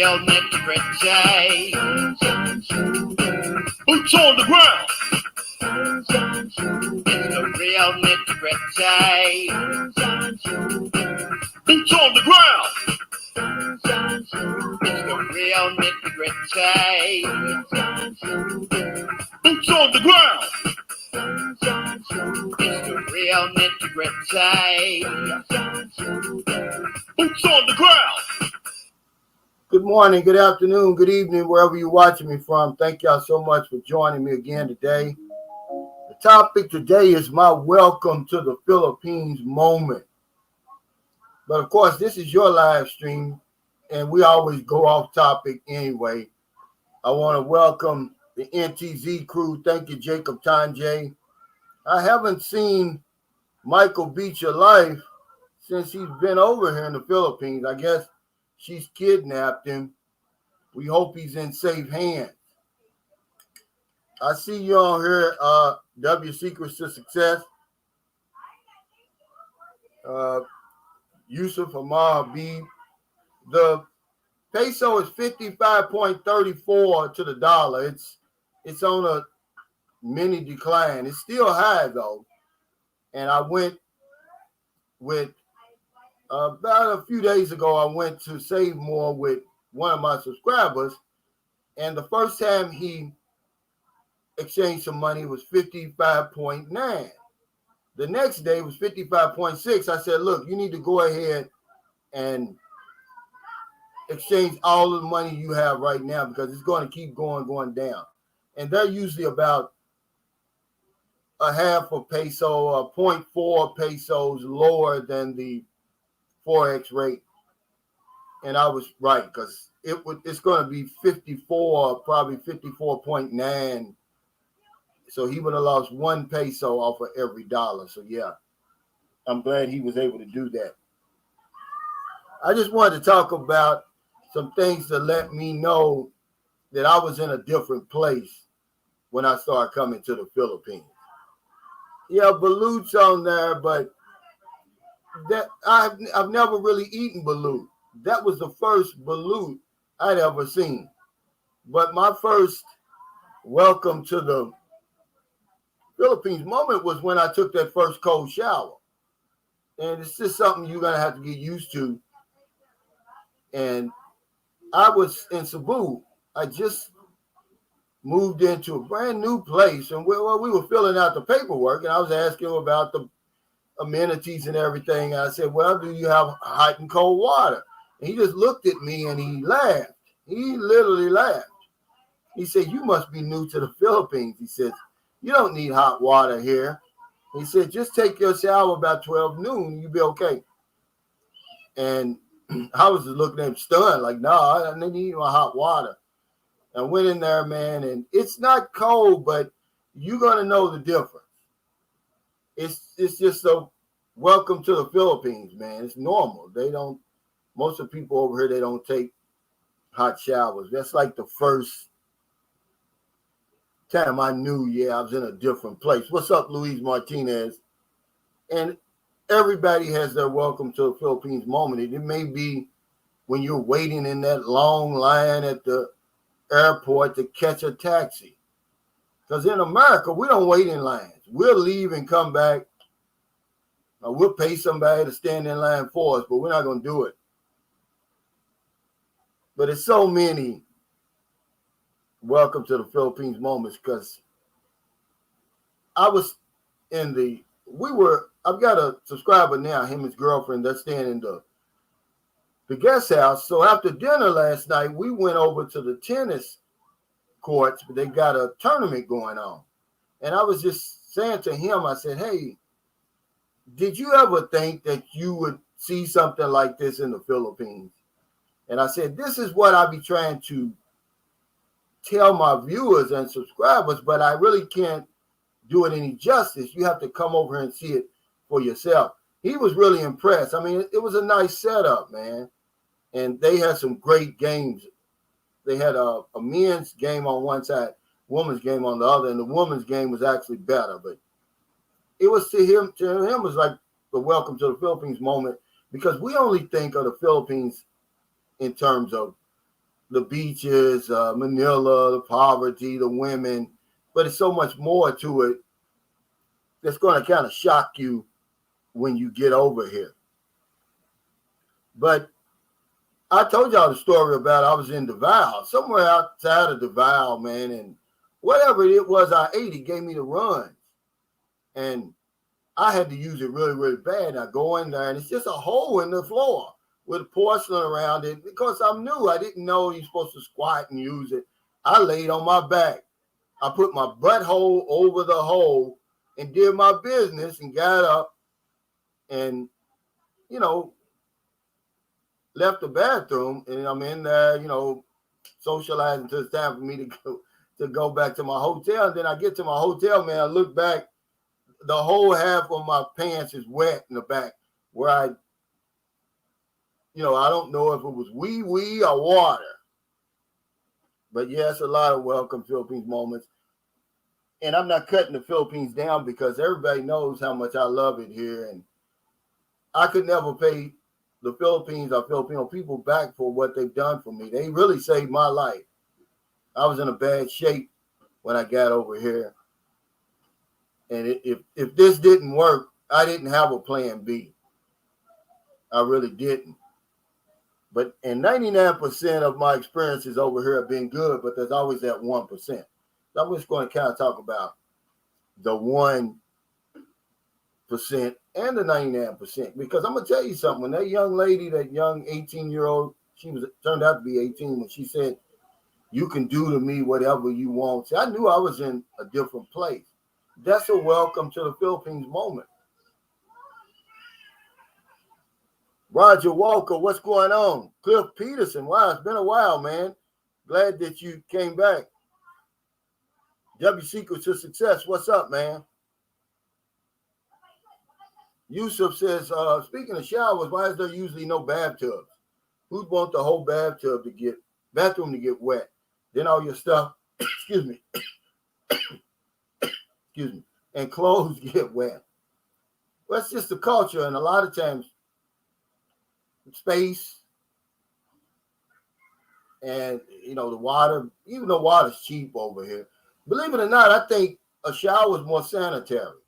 real nitty-gritty. Boots on the ground. It's the real nitty-gritty. Boots on the ground. It's the real nitty-gritty. Boots on the ground. It's the real nitty-gritty. Boots on the ground. Good morning, good afternoon, good evening, wherever you're watching me from. Thank y'all so much for joining me again today. The topic today is my welcome to the Philippines moment. But of course, this is your live stream, and we always go off topic anyway. I want to welcome the NTZ crew. Thank you, Jacob Tanjay. I haven't seen Michael Beecher Life since he's been over here in the Philippines. I guess she's kidnapped him. We hope he's in safe hands. I see you on here, W Secrets to Success. Yusuf Amar Habib. The peso is 55.34 to the dollar. It's on a mini decline. It's still high though. And I went with about a few days ago, I went to Save More with one of my subscribers, and the first time he exchanged some money was 55.9. The next day was 55.6. I said, look, you need to go ahead and exchange all the money you have right now because it's going to keep going down. And they're usually about a half a peso, 0.4 pesos lower than the Forex rate. And I was right because it's going to be 54, probably 54.9. So he would have lost 1 peso off of every dollar. So yeah, I'm glad he was able to do that. I just wanted to talk about some things to let me know that I was in a different place when I started coming to the Philippines. Yeah, baluts on there, but that I've never really eaten balut. That was the first balut I'd ever seen. But my first welcome to the Philippines moment was when I took that first cold shower. And it's just something you're going to have to get used to. And I was in Cebu. I just moved into a brand new place. And we were filling out the paperwork. And I was asking him about the amenities and everything. I said, well, do you have hot and cold water? And he just looked at me and he laughed. He literally laughed. He said, you must be new to the Philippines. He said, you don't need hot water here. He said, just take your shower about 12 noon. You'll be okay. And I was just looking at him stunned, like, no, I didn't need my hot water. I went in there, man, and it's not cold, but you're going to know the difference. It's just so welcome to the Philippines, man. It's normal. Most of the people over here, they don't take hot showers. That's like the first time I knew, I was in a different place. What's up, Luis Martinez? And everybody has their welcome to the Philippines moment. It may be when you're waiting in that long line at the airport to catch a taxi. Because in America, we don't wait in lines. We'll leave and come back. We'll pay somebody to stand in line for us, but we're not going to do it. But it's so many welcome to the Philippines moments because I've got a subscriber now, him and his girlfriend, they're staying in the guest house. So after dinner last night, we went over to the tennis courts, but they got a tournament going on. And I was just saying to him, I said, hey, did you ever think that you would see something like this in the Philippines? And I said, this is what I be trying to tell my viewers and subscribers, but I really can't do it any justice. You have to come over here and see it for yourself. He was really impressed. I mean, it was a nice setup, man. And they had some great games. They had a men's game on one side, women's game on the other, and the women's game was actually better. But it was to him was like the welcome to the Philippines moment because we only think of the Philippines in terms of the beaches, Manila, the poverty, the women, but it's so much more to it that's going to kind of shock you when you get over here. But I told y'all the story about I was in Davao, somewhere outside of Davao, man, and whatever it was I ate, it gave me the runs. And I had to use it really, really bad. I go in there, and it's just a hole in the floor with porcelain around it because I'm new. I didn't know you're supposed to squat and use it. I laid on my back. I put my butthole over the hole and did my business and got up and, left the bathroom. And I'm in there, socializing till it's time for me to go back to my hotel. And then I get to my hotel, man, I look back. The whole half of my pants is wet in the back where I don't know if it was wee or water. But yes, a lot of welcome Philippines moments. And I'm not cutting the Philippines down because everybody knows how much I love it here. And I could never pay the Philippines or Filipino people back for what they've done for me. They really saved my life. I was in a bad shape when I got over here. And if this didn't work, I didn't have a plan B. I really didn't. But and 99% of my experiences over here have been good, but there's always that 1%. So I'm just going to kind of talk about the 1% and the 99%, because I'm going to tell you something. When that young lady, that young 18-year-old, she turned out to be 18 when she said, "You can do to me whatever you want." See, I knew I was in a different place. That's a welcome to the Philippines moment. Roger Walker, what's going on? Cliff Peterson, wow, it's been a while, man. Glad that you came back. W Secrets to Success, what's up, man? Yusuf says, speaking of showers, why is there usually no bathtubs? Who'd want the whole bathroom to get wet? Then all your stuff, excuse me, and clothes get wet. Well, that's just the culture, and a lot of times space and the water, even though water's cheap over here, believe it or not, I think a shower is more sanitary,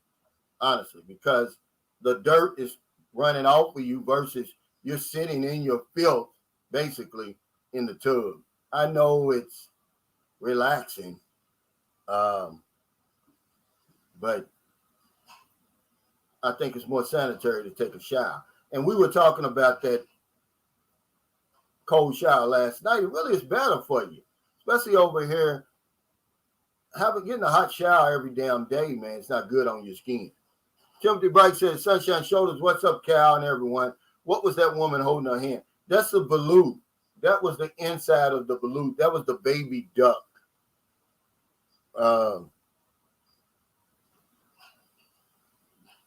honestly, because the dirt is running off of you versus you're sitting in your filth basically in the tub. I know it's relaxing, but I think it's more sanitary to take a shower. And we were talking about that cold shower last night. It really is better for you, especially over here. Getting a hot shower every damn day, man, it's not good on your skin. Timothy Bright says, "Sunshine Shoulders, what's up, Cal and everyone? What was that woman holding her hand?" That's the balloon. That was the inside of the balloon. That was the baby duck.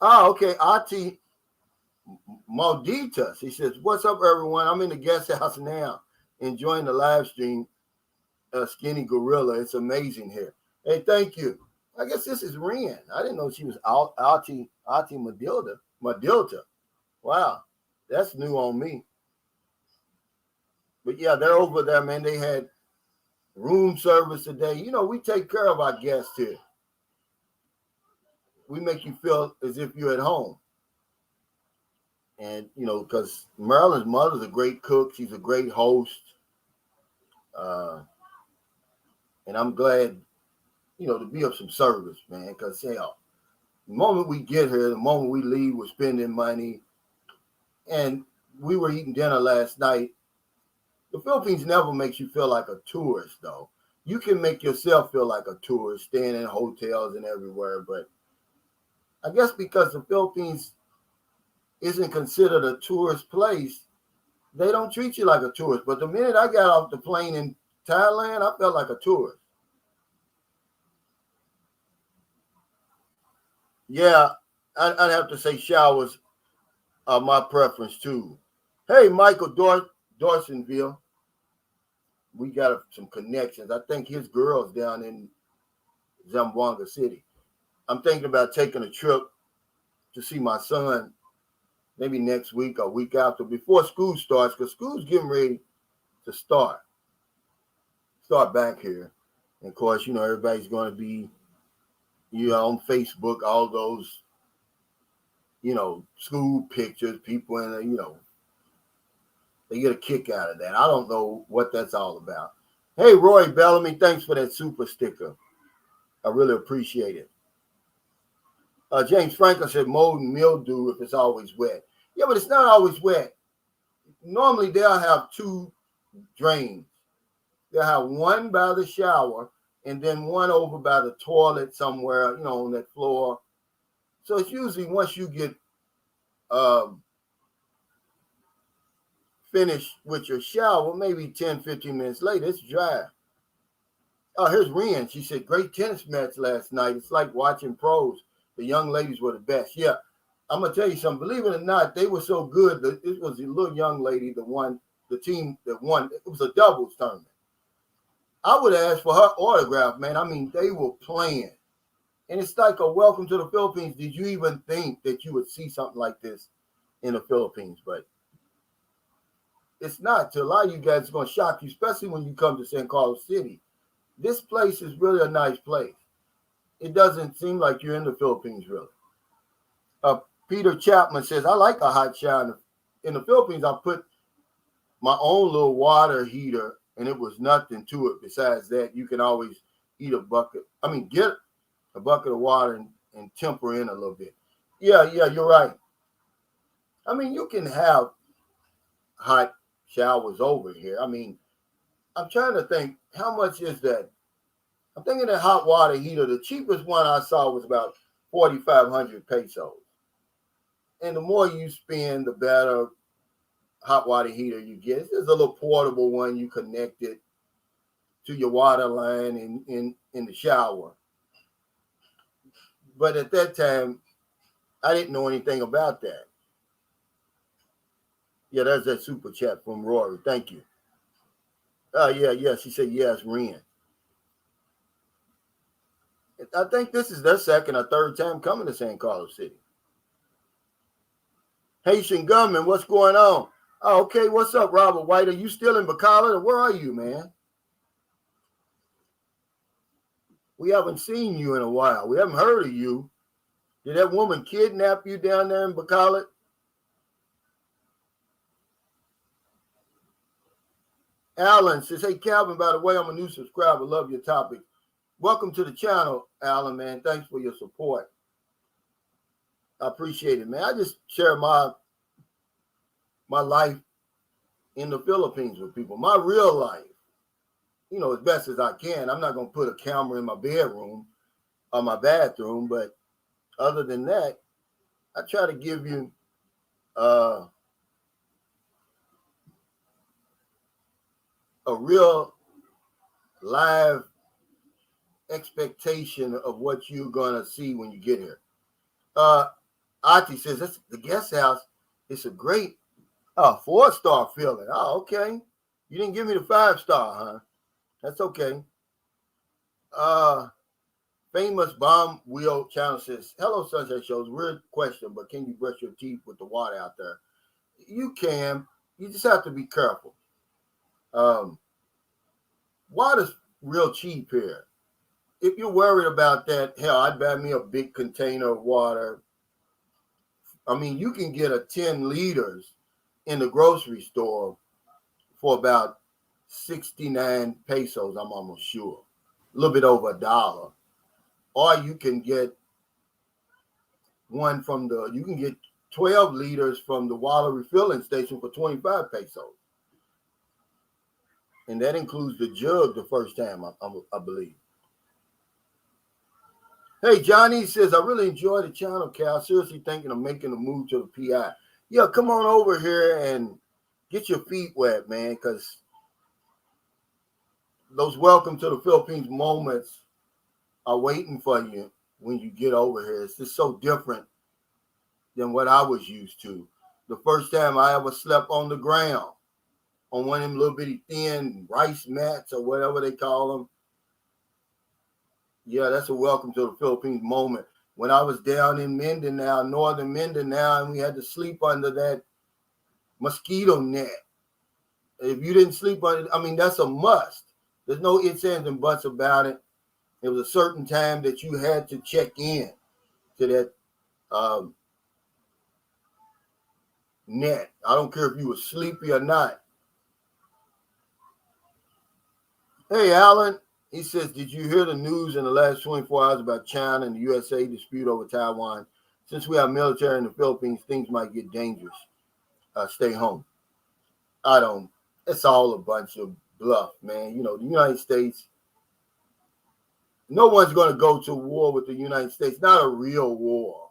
Okay. Ati Malditas. He says, "What's up, everyone? I'm in the guest house now, enjoying the live stream. Skinny Gorilla. It's amazing here." Hey, thank you. I guess this is Ren. I didn't know she was Ati Madilda. Wow, that's new on me. But yeah, they're over there, man. They had room service today. We take care of our guests here. We make you feel as if you're at home. And, because Marilyn's mother's a great cook. She's a great host. And I'm glad, to be of some service, man. Because, the moment we get here, the moment we leave, we're spending money. And we were eating dinner last night. The Philippines never makes you feel like a tourist, though. You can make yourself feel like a tourist, staying in hotels and everywhere. But I guess because the Philippines isn't considered a tourist place, they don't treat you like a tourist. But the minute I got off the plane in Thailand, I felt like a tourist. Yeah, I'd have to say showers are my preference too. Hey, Michael Dorsonville, we got some connections. I think his girl's down in Zamboanga City. I'm thinking about taking a trip to see my son maybe next week or week after before school starts, because school's getting ready to start. start back here. And of course, everybody's going to be, on Facebook, all those, school pictures, people in, they get a kick out of that. I don't know what that's all about. Hey, Roy Bellamy, thanks for that super sticker. I really appreciate it. James Franklin said mold and mildew if it's always wet. Yeah, but it's not always wet. Normally, they'll have two drains. They'll have one by the shower and then one over by the toilet somewhere, on that floor. So it's usually once you get finished with your shower, maybe 10, 15 minutes later, it's dry. Oh, here's Ren. She said, great tennis match last night. It's like watching pros. The young ladies were the best. Yeah, I'm going to tell you something. Believe it or not, they were so good. It was a little young lady, the team that won. It was a doubles tournament. I would ask for her autograph, man. I mean, they were playing. And it's like a welcome to the Philippines. Did you even think that you would see something like this in the Philippines? But it's not. To a lot of you guys, it's going to shock you, especially when you come to San Carlos City. This place is really a nice place. It doesn't seem like you're in the Philippines, really. Peter Chapman says, I like a hot shower. In the Philippines, I put my own little water heater, and it was nothing to it. Besides that, you can always get a bucket of water and temper in a little bit. Yeah, you're right. I mean, you can have hot showers over here. I mean, I'm trying to think, how much is that? I'm thinking that hot water heater, the cheapest one I saw was about 4,500 pesos. And the more you spend, the better hot water heater you get. It's just a little portable one. You connect it to your water line in the shower. But at that time, I didn't know anything about that. Yeah, that's that super chat from Rory. Thank you. Yeah. She said, yes, Ren. I think this is their second or third time coming to San Carlos City. Haitian Gunman, what's going on? Oh, okay, what's up, Robert White? Are you still in Bacala, or where are you, man? We haven't seen you in a while. We haven't heard of you. Did that woman kidnap you down there in Bacala? Alan says, hey, Calvin, by the way, I'm a new subscriber. Love your topic. Welcome to the channel, Alan, man. Thanks for your support. I appreciate it, man. I just share my life in the Philippines with people, my real life, as best as I can. I'm not going to put a camera in my bedroom or my bathroom, but other than that, I try to give you a real live expectation of what you're going to see when you get here. Ati says, that's the guest house. It's a great 4-star feeling. Oh, okay. You didn't give me the 5-star, huh? That's okay. Famous Bomb Wheel Channel says, hello, Sunshine Shows. Weird question, but can you brush your teeth with the water out there? You can. You just have to be careful. Water's real cheap here. If you're worried about that, hell, I'd buy me a big container of water. I mean, you can get a 10 liters in the grocery store for about 69 pesos, I'm almost sure. A little bit over $1. Or you can get you can get 12 liters from the water refilling station for 25 pesos. And that includes the jug the first time, I believe. Hey, Johnny says, I really enjoy the channel, Cal. Seriously thinking of making a move to the PI. Yeah, come on over here and get your feet wet, man, because those welcome to the Philippines moments are waiting for you when you get over here. It's just so different than what I was used to. The first time I ever slept on the ground, on one of them little bitty thin rice mats or whatever they call them. Yeah, that's a welcome to the Philippines moment. When I was down in Mindanao, northern Mindanao, and we had to sleep under that mosquito net. If you didn't sleep under it, I mean, that's a must. There's no ifs, ands, and buts about it. It was a certain time that you had to check in to that net. I don't care if you were sleepy or not. Hey, Alan, he says, did you hear the news in the last 24 hours about China and the USA dispute over Taiwan? Since we have military in the Philippines, things might get dangerous. Stay home. I don't. It's all a bunch of bluff, man. You know, the United States, no one's going to go to war with the United States. Not a real war.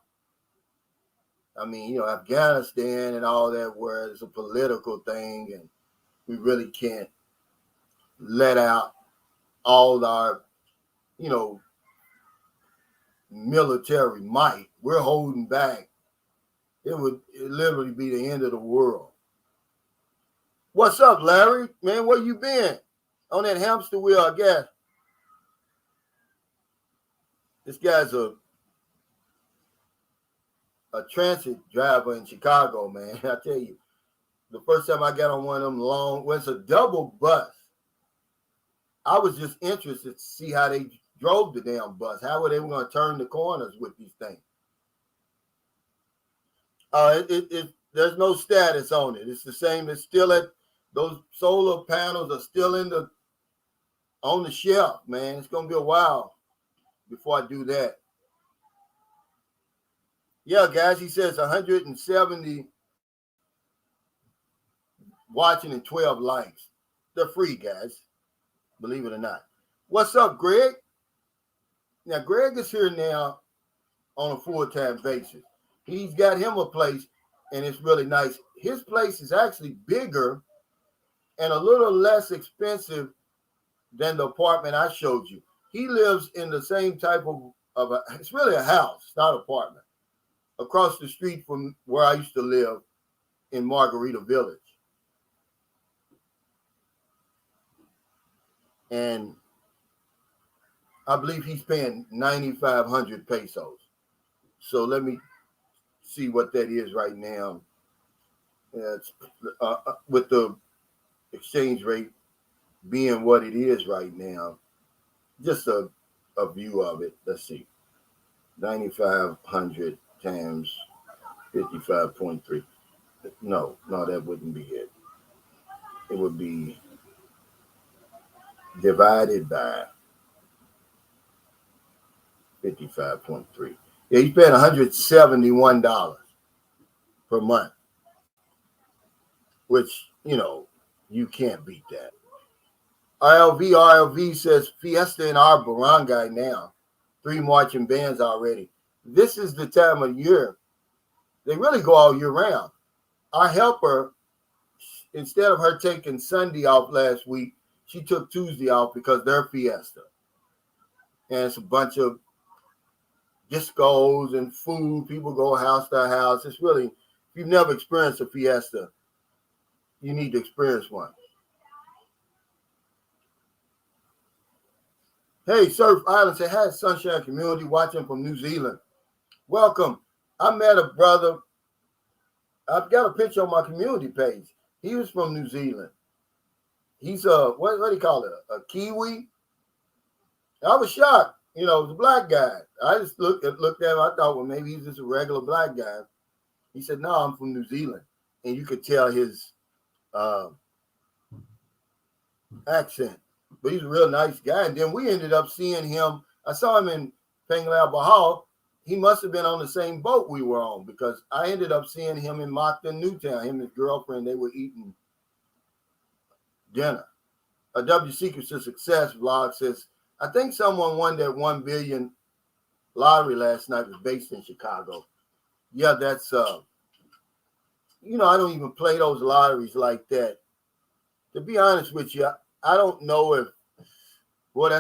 I mean, you know, Afghanistan and all that, where it's a political thing, and we really can't let out all our, you know, military might. We're holding back. It would literally be the end of the world. What's up, Larry? Man, where you been? On that hamster wheel, I guess. This guy's a transit driver in Chicago, man. I tell you, the first time I got on one of them long, well, it's a double bus. I was just interested to see how they drove the damn bus. How were they going to turn the corners with these things? There's no status on it. It's the same. It's still at, those solar panels are still on the shelf, man. It's going to be a while before I do that. Yeah, guys, he says 170 watching and 12 likes. They're free, guys. Believe it or not. What's up, Greg? Now, Greg is here now on a full-time basis. He's got him a place, and it's really nice. His place is actually bigger and a little less expensive than the apartment I showed you. He lives in the same type of it's really a house, it's not an apartment, across the street from where I used to live in Margarita Village. And I believe he's paying 9,500 pesos. So let me see what that is right now. It's, with the exchange rate being what it is right now, just a view of it. Let's see. 9,500 times 55.3. No, that wouldn't be it. It would be divided by 55.3. Yeah, he's paying $171 per month, which, you know, you can't beat that. RLV says Fiesta in our barangay now. 3 marching bands already. This is the time of year. They really go all year round. Our helper, instead of her taking Sunday off last week, she took Tuesday off because they're Fiesta. And it's a bunch of discos and food. People go house to house. It's really, if you've never experienced a Fiesta, you need to experience one. Hey, Surf Island said, hi, Sunshine Community watching from New Zealand. Welcome. I met a brother. I've got a picture on my community page. He was from New Zealand. He's what do you call it? A Kiwi. I was shocked. You know, it was a black guy. I just looked at him. I thought, well, maybe he's just a regular black guy. He said, no, I'm from New Zealand. And you could tell his accent. But he's a real nice guy. And then we ended up seeing him. I saw him in Penglao Bahal. He must have been on the same boat we were on, because I ended up seeing him in Moncton, Newtown. Him and his girlfriend, they were eating dinner. A W Secrets to Success vlog says, I think someone won that 1 billion lottery last night, was based in Chicago. Yeah, that's, you know, I don't even play those lotteries like that. To be honest with you, I don't know if, well,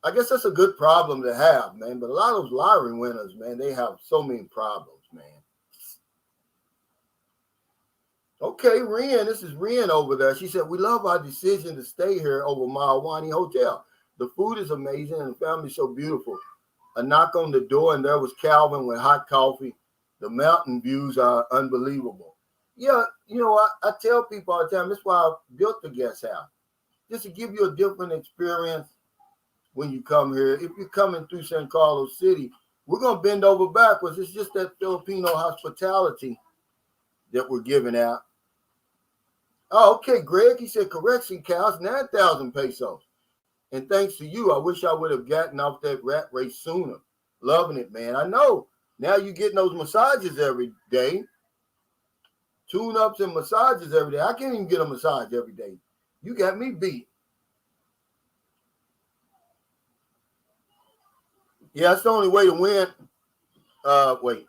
I guess that's a good problem to have, man. But a lot of those lottery winners, man, they have so many problems, man. Okay, Ren, this is Ren over there. She said, we love our decision to stay here over Mahawani Hotel. The food is amazing and the family's so beautiful. A knock on the door and there was Calvin with hot coffee. The mountain views are unbelievable. Yeah, you know, I tell people all the time, that's why I built the guest house. just to give you a different experience when you come here. If you're coming through San Carlos City, we're going to bend over backwards. It's just that Filipino hospitality that we're giving out. Oh, okay, Greg. He said correction cows, 9,000 pesos. And thanks to you, I wish I would have gotten off that rat race sooner. Loving it, man. I know. Now you're getting those massages every day. Tune-ups and massages every day. I can't even get a massage every day. You got me beat. Yeah, that's the only way to win. Wait.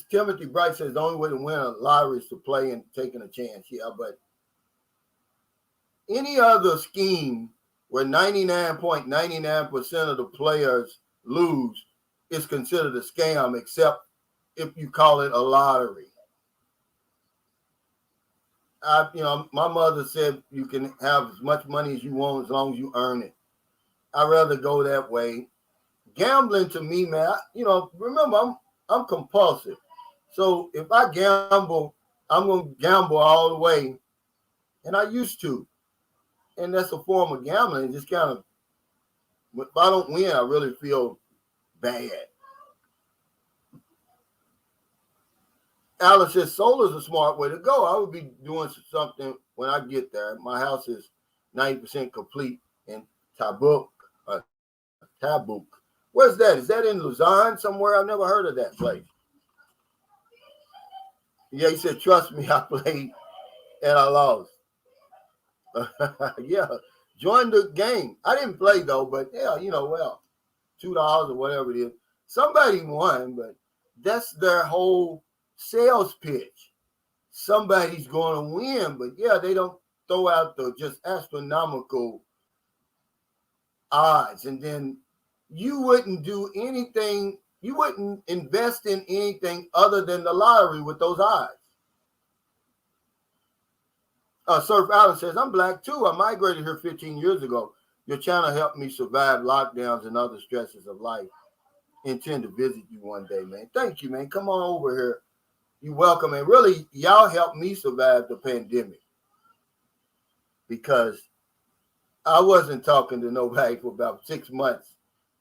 Timothy Bright says the only way to win a lottery is to play and taking a chance. Yeah, but any other scheme where 99.99% of the players lose is considered a scam, except if you call it a lottery. My mother said you can have as much money as you want as long as you earn it. I'd rather go that way. Gambling to me, man, remember, I'm compulsive. So if I gamble, I'm going to gamble all the way. And I used to. And that's a form of gambling. Just kind of, if I don't win, I really feel bad. Alan says solar is a smart way to go. I would be doing something when I get there. My house is 90% complete in Tabuk. Where's that? Is that in Luzon somewhere? I've never heard of that place. Yeah, he said, trust me, I played and I lost. Yeah, join the game. I didn't play though, but yeah, $2 or whatever it is. Somebody won, but that's their whole sales pitch. Somebody's going to win, but yeah, they don't throw out the just astronomical odds. And then you wouldn't do anything, you wouldn't invest in anything other than the lottery with those odds. Surf Allen says, I'm black too. I migrated here 15 years ago. Your channel helped me survive lockdowns and other stresses of life. Intend to visit you one day, man. Thank you, man. Come on over here. You're welcome. And really, y'all helped me survive the pandemic because I wasn't talking to nobody for about 6 months.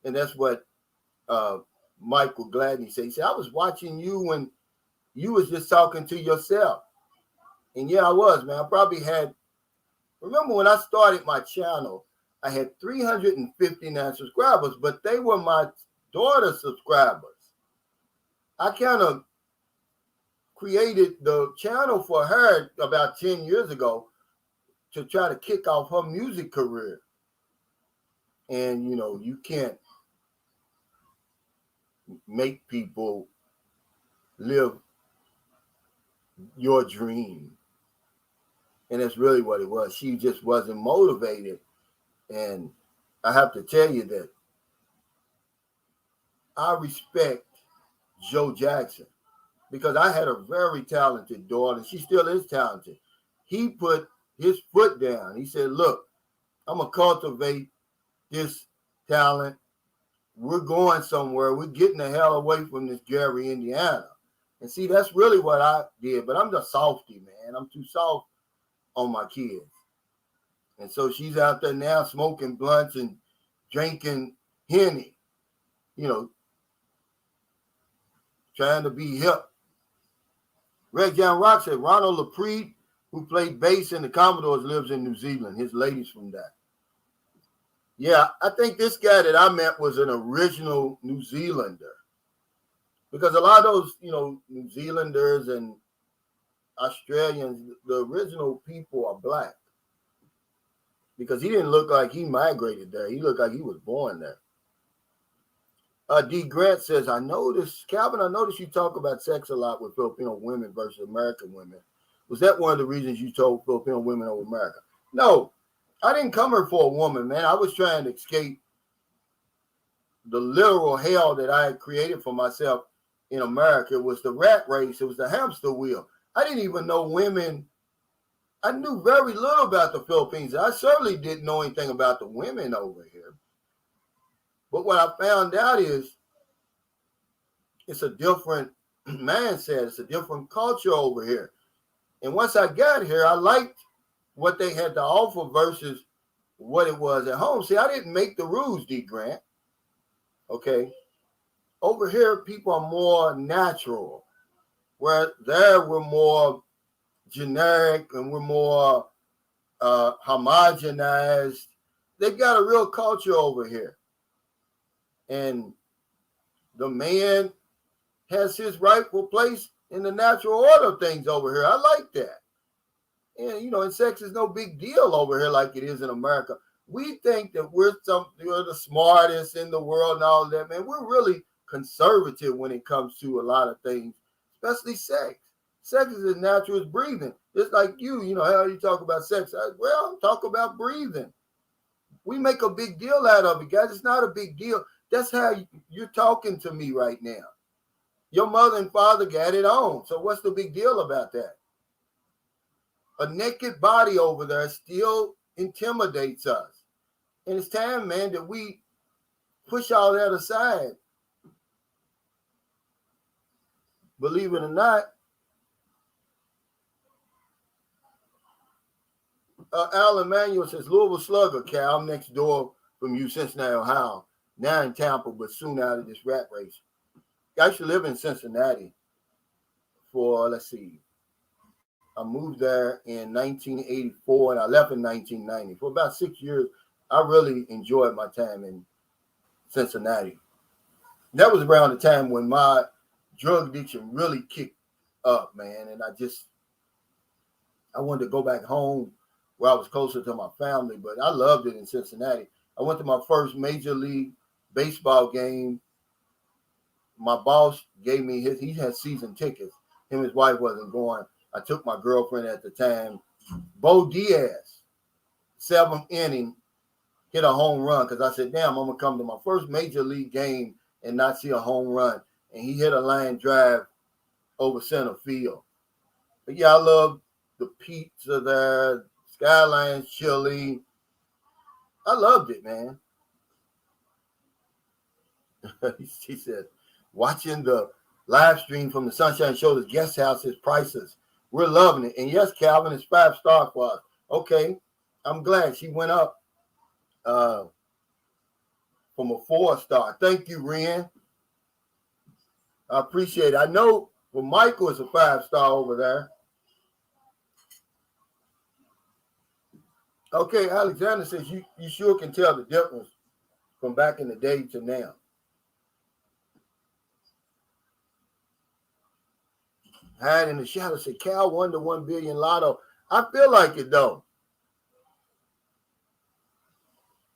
And that's what Michael Gladney said. He said, I was watching you when you was just talking to yourself. And yeah, I was, man. I probably remember when I started my channel, I had 359 subscribers, but they were my daughter's subscribers. I kind of created the channel for her about 10 years ago to try to kick off her music career. And, you can't make people live your dream. And that's really what it was. She just wasn't motivated. And I have to tell you that I respect Joe Jackson because I had a very talented daughter. She still is talented. He put his foot down. He said, look, I'm going to cultivate this talent. We're going somewhere. We're getting the hell away from this Gary, Indiana. And see, that's really what I did. But I'm the softy, man. I'm too soft on my kids. And so she's out there now smoking blunts and drinking Henny, trying to be hip. Red John Rock said Ronald Lapre, who played bass in the Commodores, lives in New Zealand. His lady's from that. Yeah, I think this guy that I met was an original New Zealander. Because a lot of those, New Zealanders and Australians, the original people are black. Because he didn't look like he migrated there. He looked like he was born there. D. Grant says, Calvin, I noticed you talk about sex a lot with Filipino women versus American women. Was that one of the reasons you told Filipino women over America? No, I didn't come here for a woman, man. I was trying to escape the literal hell that I had created for myself in America. It was the rat race. It was the hamster wheel. I didn't even know women. I knew very little about the Philippines. I certainly didn't know anything about the women over here. But what I found out is it's a different mindset. It's a different culture over here. And once I got here, I liked what they had to offer versus what it was at home. See, I didn't make the rules, D. Grant. Okay. Over here, people are more natural, where there we're more generic and we're more homogenized. They've got a real culture over here. And the man has his rightful place in the natural order of things over here. I like that. And, and sex is no big deal over here like it is in America. We think that we're the smartest in the world and all that, man. We're really conservative when it comes to a lot of things, especially sex. Sex is as natural as breathing. Just like how you talk about sex. I'm talking about breathing. We make a big deal out of it, guys. It's not a big deal. That's how you're talking to me right now. Your mother and father got it on. So what's the big deal about that? A naked body over there still intimidates us. And it's time, man, that we push all that aside. Believe it or not, Al Emanuel says, Louisville Slugger, Cal, I'm next door from you, Cincinnati, Ohio. Now in Tampa, but soon out of this rat race. I used to live in Cincinnati for, I moved there in 1984 and I left in 1990. For about 6 years, I really enjoyed my time in Cincinnati. That was around the time when my drug addiction really kicked up, man. And I wanted to go back home where I was closer to my family, but I loved it in Cincinnati. I went to my first Major League Baseball game. My boss gave me he had season tickets. Him and his wife wasn't going. I took my girlfriend at the time. Bo Diaz, 7th inning, hit a home run because I said, damn, I'm going to come to my first Major League game and not see a home run. And he hit a line drive over center field. But yeah, I love the pizza there, Skyline Chili. I loved it, man. He said, watching the live stream from the Sunshine Shoulders guest house is priceless. We're loving it. And yes, Calvin, it's 5-star for us. Okay, I'm glad she went up from a 4-star. Thank you, Ren. I appreciate it. I know for Michael, it's a 5-star over there. Okay, Alexander says you sure can tell the difference from back in the day to now. Hide in the shadow said, Cal won the 1 billion lotto. I feel like it, though.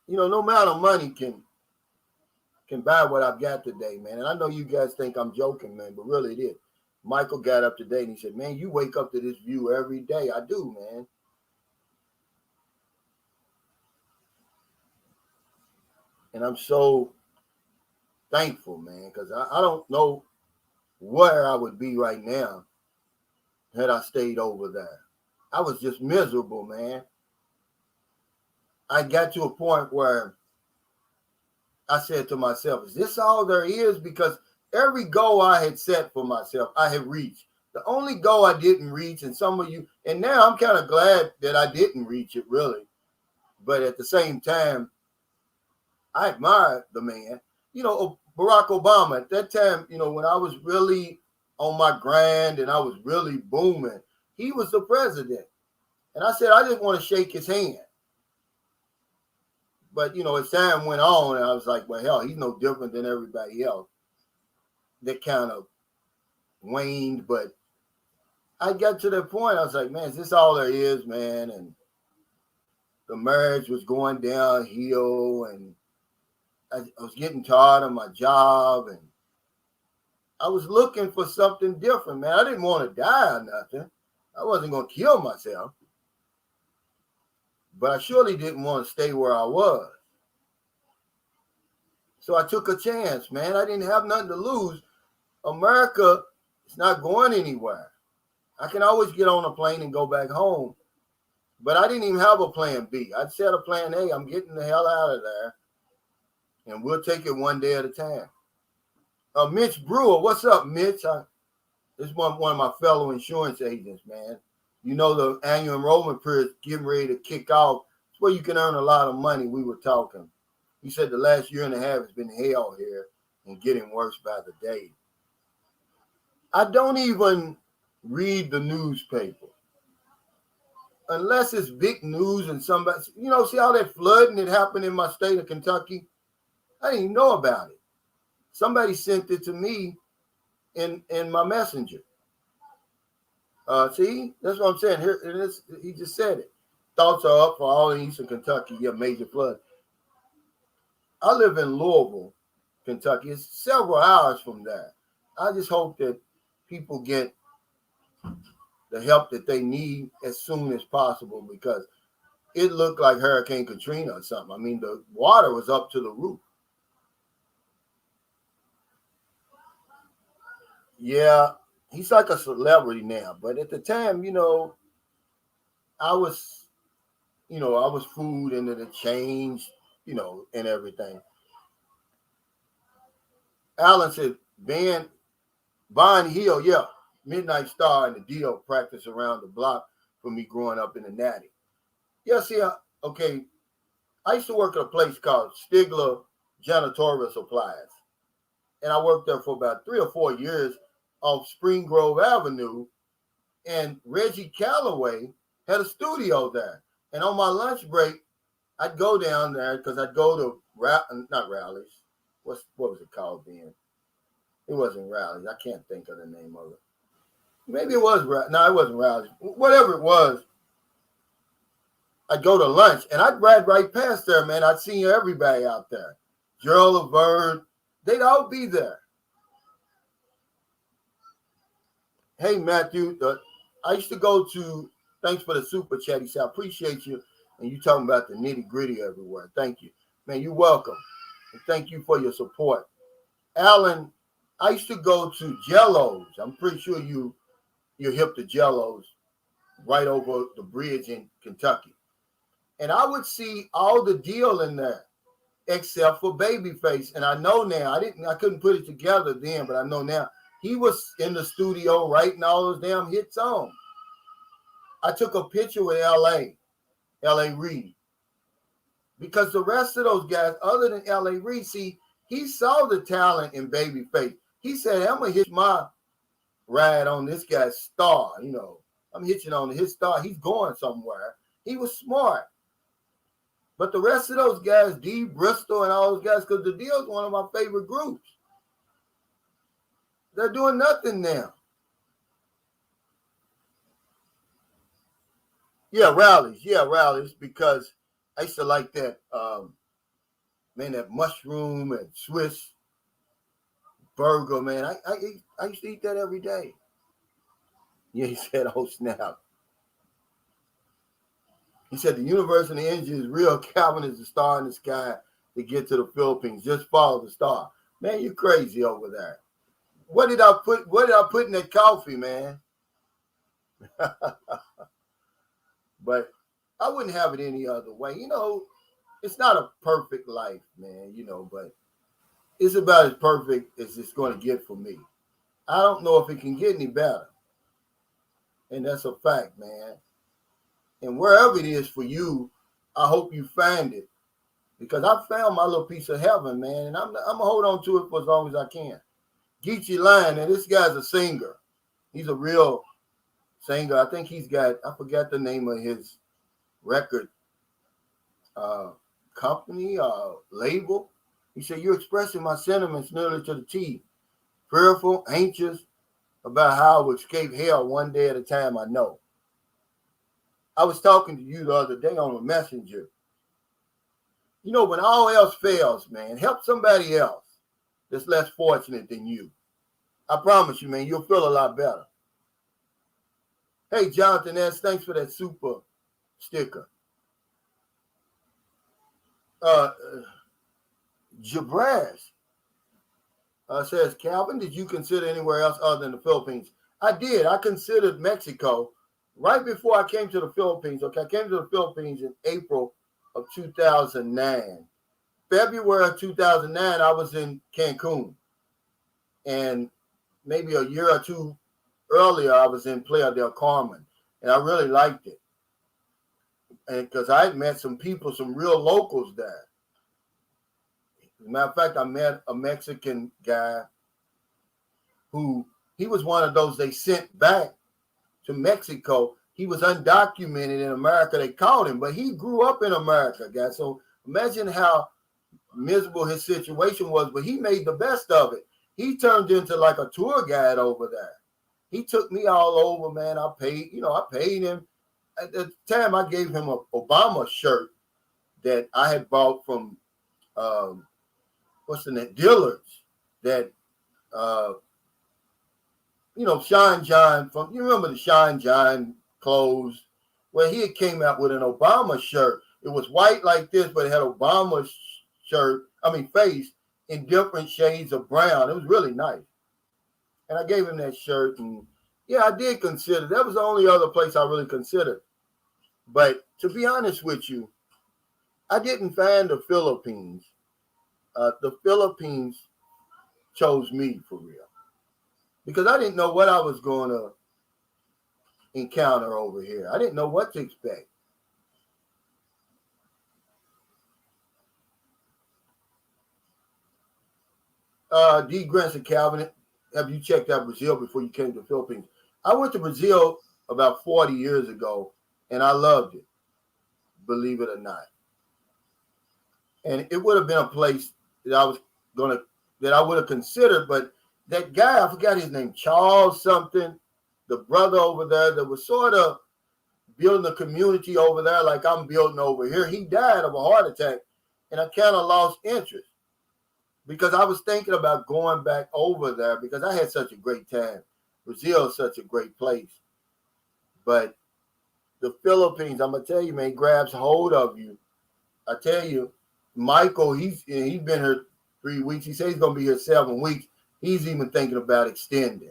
No amount of money can buy what I've got today, man. And I know you guys think I'm joking, man, but really it is. Michael got up today and he said, man, you wake up to this view every day. I do, man. And I'm so thankful, man, because I don't know where I would be right now had I stayed over there. I was just miserable, man. I got to a point where I said to myself, is this all there is? Because every goal I had set for myself, I had reached. The only goal I didn't reach, and some of you, and now I'm kind of glad that I didn't reach it, really. But at the same time, I admired the man. Barack Obama, at that time, when I was really on my grind and I was really booming, he was the president. And I said, I didn't want to shake his hand. But, as time went on, I was like, well, hell, he's no different than everybody else. That kind of waned. But I got to that point, I was like, man, is this all there is, man? And the marriage was going downhill, and I was getting tired of my job, and I was looking for something different, man. I didn't want to die or nothing. I wasn't going to kill myself. But I surely didn't want to stay where I was. So I took a chance, man. I didn't have nothing to lose. America is not going anywhere. I can always get on a plane and go back home. But I didn't even have a plan B. I set a plan A. I'm getting the hell out of there. And we'll take it one day at a time. Mitch Brewer, what's up, Mitch? This is one of my fellow insurance agents, man. You know, the annual enrollment period is getting ready to kick off. It's where you can earn a lot of money. We were talking. He said the last year and a half has been hell here and getting worse by the day. I don't even read the newspaper unless it's big news and somebody, see all that flooding that happened in my state of Kentucky? I didn't even know about it. Somebody sent it to me in my messenger. See, that's what I'm saying. Here it is. He just said it. Thoughts are up for all in Eastern Kentucky. Yeah, major flood. I live in Louisville, Kentucky. It's several hours from there. I just hope that people get the help that they need as soon as possible, because it looked like Hurricane Katrina or something. I mean, the water was up to the roof. Yeah, he's like a celebrity now. But at the time, I was food and it had changed, and everything. Alan said, Bond Hill, yeah, Midnight Star and the deal practice around the block for me growing up in the Natty. Yeah, see, okay, I used to work at a place called Stigler Janitorial Supplies. And I worked there for about 3 or 4 years off Spring Grove Avenue. And Reggie Calloway had a studio there. And on my lunch break, I'd go down there because I'd go to, not rallies. What was it called then? It wasn't rallies. I can't think of the name of it. Maybe it was, no, it wasn't rallies. Whatever it was, I'd go to lunch and I'd ride right past there, man. I'd see everybody out there. Gerald Laverne, they'd all be there. Hey, Matthew, I used to go to, thanks for the super chat. He said, I appreciate you. And you talking about the nitty gritty everywhere. Thank you. Man, you're welcome. And thank you for your support. Alan, I used to go to Jello's. I'm pretty sure you're hip to Jello's right over the bridge in Kentucky. And I would see all the deal in there except for Babyface. And I know now, I couldn't put it together then, but I know now he was in the studio writing all those damn hits on. I took a picture with L.A. Reid, because the rest of those guys, other than L.A. Reid, see, he saw the talent in Babyface. He said, I'm going to hit my ride on this guy's star. I'm hitching on his star. He's going somewhere. He was smart. But the rest of those guys, D. Bristol and all those guys, because the deal is one of my favorite groups. They're doing nothing now. Yeah, rallies, because I used to like that, that mushroom and Swiss burger, man. I used to eat that every day. Yeah, he said, oh, snap. He said, the universe and the engine is real. Calvin is the star in the sky to get to the Philippines. Just follow the star. Man, you're crazy over there. What did I put in that coffee, man? But I wouldn't have it any other way. It's not a perfect life, man, but it's about as perfect as it's going to get for me. I don't know if it can get any better. And that's a fact, man. And wherever it is for you, I hope you find it, because I found my little piece of heaven, man, and I'm going to hold on to it for as long as I can. Geechee Lion, and this guy's a singer. He's a real singer. I think he's got, I forgot the name of his record company, label. He said, you're expressing my sentiments nearly to the T. Fearful, anxious about how I would escape hell one day at a time, I know. I was talking to you the other day on a messenger. When all else fails, man, help somebody else that's less fortunate than you. I promise you, man, you'll feel a lot better. Hey, Jonathan S., thanks for that super sticker. Jabraz says, Calvin, did you consider anywhere else other than the Philippines? I did. I considered Mexico right before I came to the Philippines. Okay, I came to the Philippines in April of 2009. February of 2009, I was in Cancun. And maybe a year or two earlier, I was in Playa del Carmen. and I really liked it. And because I had met some people, some real locals there. As a matter of fact, I met a Mexican guy who he was one of those they sent back to Mexico. He was undocumented in America. They caught him, but he grew up in America, guys. So imagine how miserable his situation was, but he made the best of it. He turned into like a tour guide over there. He took me all over, man. I paid him. At the time, I gave him an Obama shirt that I had bought from Dillard's. That Shine John from. You remember the Shine John clothes? Well, he came out with an Obama shirt. It was white like this, but it had Obama face in different shades of brown. It was really nice. And I gave him that shirt, and yeah, I did consider. That was the only other place I really considered. But to be honest with you, I didn't find the Philippines. The Philippines chose me for real, because I didn't know what I was going to encounter over here. I didn't know what to expect. D. Grants and Calvin, have you checked out Brazil before you came to the Philippines? I went to Brazil about 40 years ago, and I loved it, believe it or not. And it would have been a place that I would have considered, but that guy, I forgot his name, Charles something, the brother over there that was sort of building a community over there like I'm building over here, he died of a heart attack, and I kind of lost interest because I was thinking about going back over there because I had such a great time. Brazil is such a great place. But the Philippines, I'm going to tell you, man, grabs hold of you. I tell you, Michael, he's been here 3 weeks. He says he's going to be here 7 weeks. He's even thinking about extending.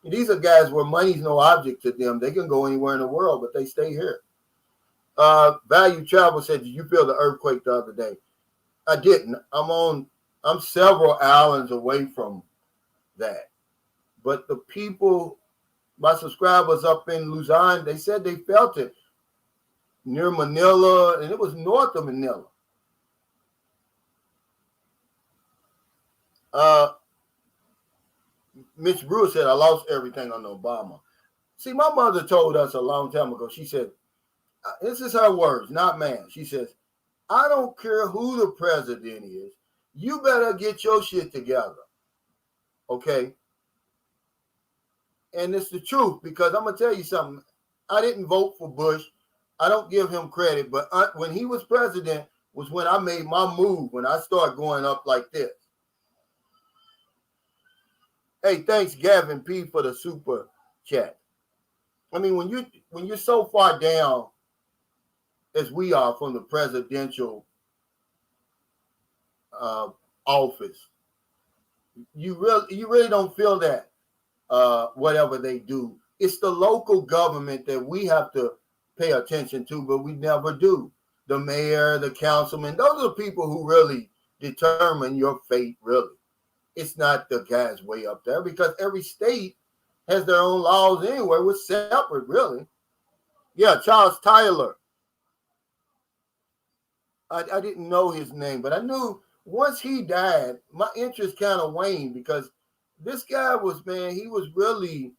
And these are guys where money's no object to them. They can go anywhere in the world, but they stay here. Value Travel said, did you feel the earthquake the other day? I didn't. I'm several islands away from that. But the people, my subscribers up in Luzon, they said they felt it near Manila, and it was north of Manila. Mitch Brewer said, I lost everything on Obama. See, my mother told us a long time ago, she said, this is her words, not mine. She says, I don't care who the president is. You better get your shit together. Okay? And it's the truth, because I'm going to tell you something. I didn't vote for Bush. I don't give him credit, but when he was president was when I made my move, when I started going up like this. Hey, thanks, Gavin P, for the super chat. I mean, when you're so far down as we are from the presidential office, you really don't feel that whatever they do. It's the local government that we have to pay attention to, but we never do. The mayor, the councilman, those are the people who really determine your fate, really. It's not the guys way up there, because every state has their own laws anyway. We're separate, really. Yeah, Charles Tyler. I didn't know his name, but I knew once he died, my interest kind of waned, because this guy was, man, he was really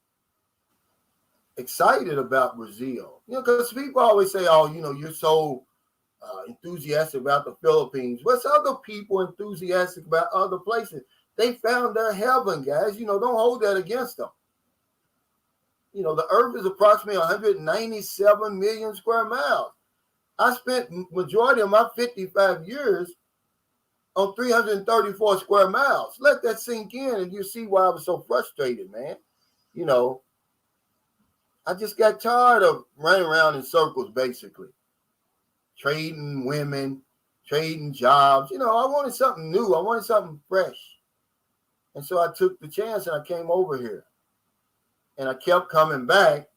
excited about Brazil. Because people always say, oh, you're so enthusiastic about the Philippines. What's other people enthusiastic about other places? They found their heaven, guys. Don't hold that against them. The earth is approximately 197 million square miles. I spent majority of my 55 years on 334 square miles. Let that sink in, and you see why I was so frustrated, man. I just got tired of running around in circles, basically. Trading women, trading jobs. I wanted something new. I wanted something fresh. And so I took the chance and I came over here. And I kept coming back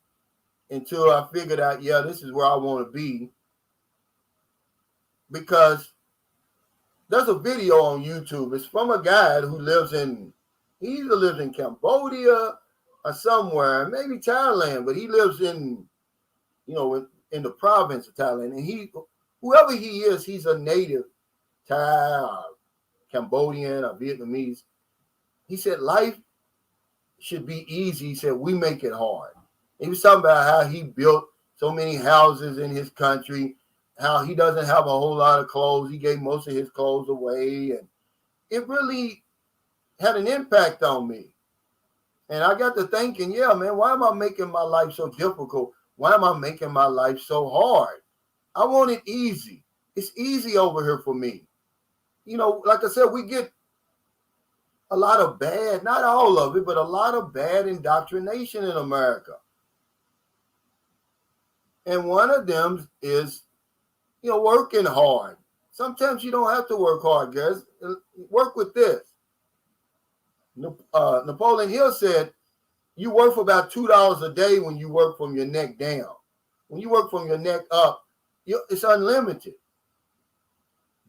until I figured out, yeah, this is where I want to be. Because there's a video on YouTube. It's from a guy who he either lives in Cambodia or somewhere, maybe Thailand, but he lives in in the province of Thailand. And whoever he is, he's a native Thai, or Cambodian, or Vietnamese. He said life should be easy. He said we make it hard. He was talking about how he built so many houses in his country, how he doesn't have a whole lot of clothes. He gave most of his clothes away, and it really had an impact on me. And I got to thinking, yeah, man, why am I making my life so difficult? Why am I making my life so hard? I want it easy. It's easy over here for me. Like I said, we get a lot of bad, not all of it, but a lot of bad indoctrination in America. And one of them is, working hard. Sometimes you don't have to work hard, guys. Work with this. Napoleon Hill said, you work for about $2 a day when you work from your neck down. When you work from your neck up, it's unlimited.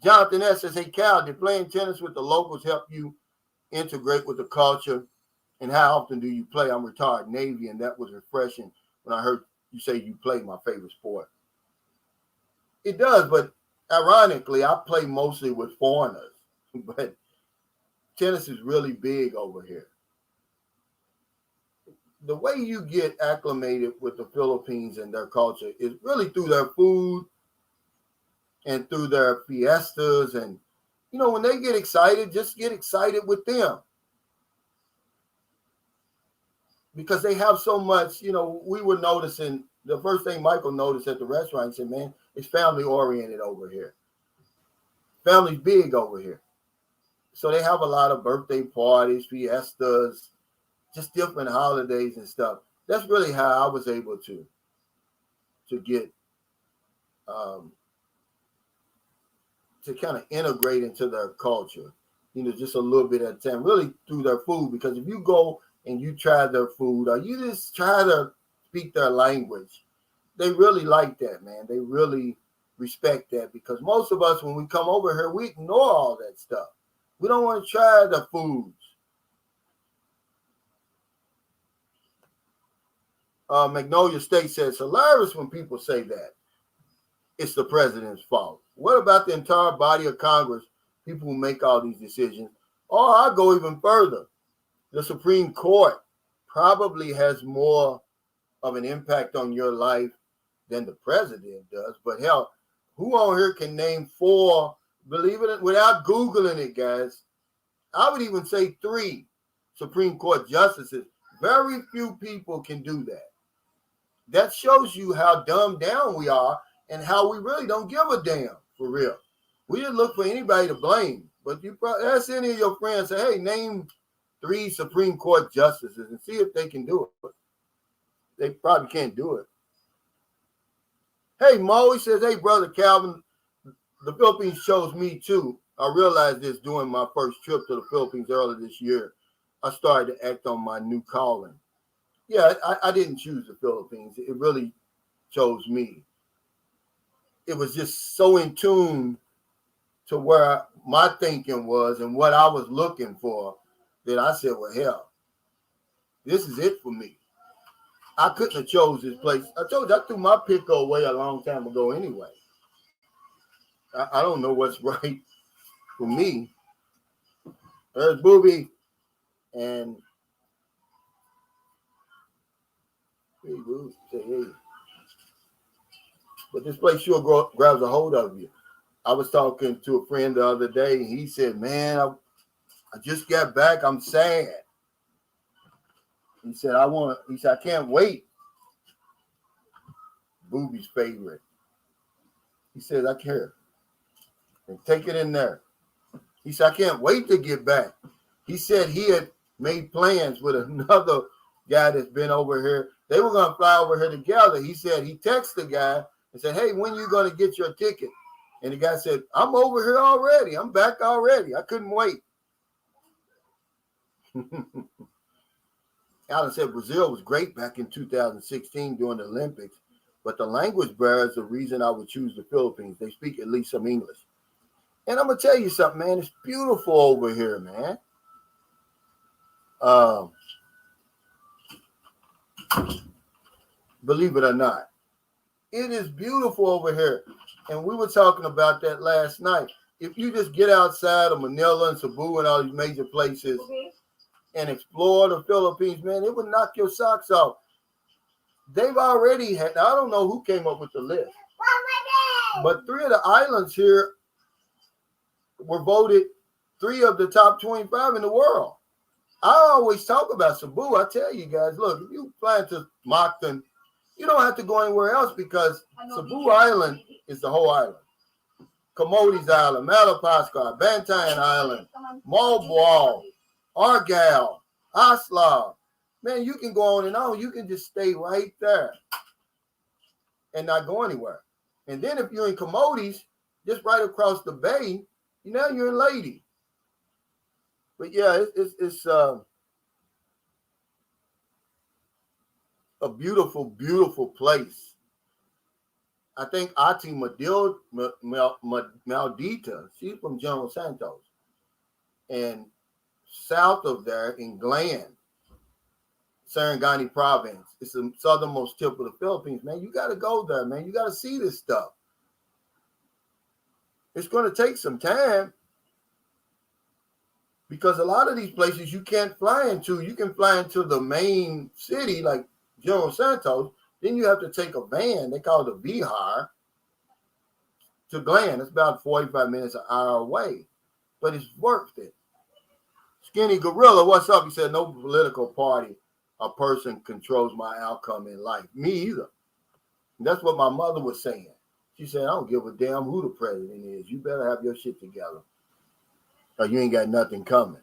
Jonathan S. says, hey, Cal, did playing tennis with the locals help you integrate with the culture? And how often do you play? I'm retired Navy, and that was refreshing when I heard you say you play my favorite sport. It does, but ironically, I play mostly with foreigners. But tennis is really big over here. The way you get acclimated with the Philippines and their culture is really through their food and through their fiestas. And, when they get excited, just get excited with them. Because they have so much, we were noticing, the first thing Michael noticed at the restaurant, he said, man, it's family oriented over here. Family's big over here. So they have a lot of birthday parties, fiestas, just different holidays and stuff. That's really how I was able to get, to kind of integrate into their culture, just a little bit at a time, really through their food. Because if you go and you try their food, or you just try to speak their language, they really like that, man. They really respect that, because most of us, when we come over here, we ignore all that stuff. We don't want to try the foods. Magnolia State says, hilarious when people say that it's the president's fault. What about the entire body of Congress, people who make all these decisions? Or I'll go even further. The Supreme Court probably has more of an impact on your life than the president does. But hell, who on here can name 4, believe it, without Googling it, guys? I would even say 3 Supreme Court justices. Very few people can do that. That shows you how dumbed down we are and how we really don't give a damn, for real. We didn't look for anybody to blame. But you probably ask any of your friends, say, hey, name 3 Supreme Court justices and see if they can do it. They probably can't do it. Hey, Mo, he says, hey, Brother Calvin, the Philippines chose me too. I realized this during my first trip to the Philippines earlier this year. I started to act on my new calling. Yeah, I didn't choose the Philippines. It really chose me. It was just so in tune to where my thinking was and what I was looking for that I said, well, hell, this is it for me. I couldn't have chose this place. I told you, I threw my pick away a long time ago anyway. I don't know what's right for me. There's Booby and hey, Boo, say hey. But this place sure grabs a hold of you. I was talking to a friend the other day, and he said, man, I just got back. I'm sad. He said, I can't wait. Booby's favorite. He said, I care. And take it in there. He said, I can't wait to get back. He said he had made plans with another guy that's been over here. They were going to fly over here together. He said he texted the guy and said, hey, when you going to get your ticket? And the guy said, I'm over here already. I'm back already. I couldn't wait. Alan said Brazil was great back in 2016 during the Olympics, but the language barrier is the reason I would choose the Philippines. They speak at least some English. And I'm going to tell you something, man. It's beautiful over here, man. Believe it or not. It is beautiful over here. And we were talking about that last night. If you just get outside of Manila and Cebu and all these major places and explore the Philippines, man, it would knock your socks off. They've already had, I don't know who came up with the list, but 3 of the islands here were voted 3 of the top 25 in the world. I always talk about Cebu. I tell you guys, look, if you fly to Mactan, you don't have to go anywhere else because Cebu Island is the whole island. Camotes Island, Malapascua, Bantayan Island, Malboal, Argyle, Oslo. Man, you can go on and on. You can just stay right there and not go anywhere. And then if you're in Camotes, just right across the bay, now you're in Lady. But yeah, it's a beautiful, beautiful place. I think Ati Maldita, she's from General Santos. And south of there in Gland, Sarangani province, it's the southernmost tip of the Philippines, man. You got to go there, man. You got to see this stuff. It's going to take some time because a lot of these places you can't fly into. You can fly into the main city like General Santos. Then you have to take a van. They call it a Vihar to Gland. It's about 45 minutes, an hour away, but it's worth it. Skinny Gorilla, what's up? He said, no political party or person controls my outcome in life. Me either. And that's what my mother was saying. She said, I don't give a damn who the president is. You better have your shit together or you ain't got nothing coming.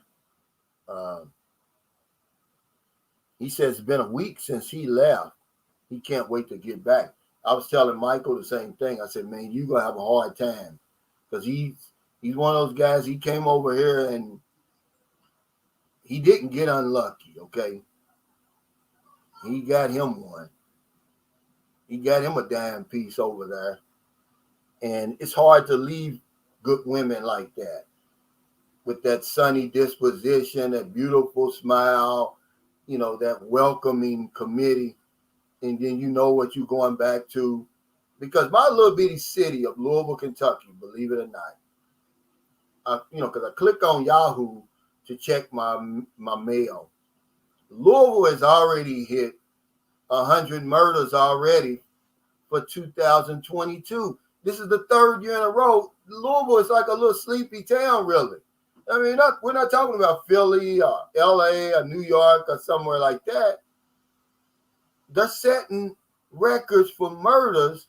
He says it's been a week since he left. He can't wait to get back. I was telling Michael the same thing. I said, man, you're going to have a hard time because he's one of those guys. He came over here and he didn't get unlucky, okay? He got him one. He got him a dime piece over there. And it's hard to leave good women like that with that sunny disposition, that beautiful smile, that welcoming committee. And then you know what you're going back to. Because my little bitty city of Louisville, Kentucky, believe it or not, because I click on Yahoo to check my mail. Louisville has already hit 100 murders already for 2022. This is the 3rd year in a row. Louisville is like a little sleepy town, really. I mean, we're not talking about Philly or LA or New York or somewhere like that. They're setting records for murders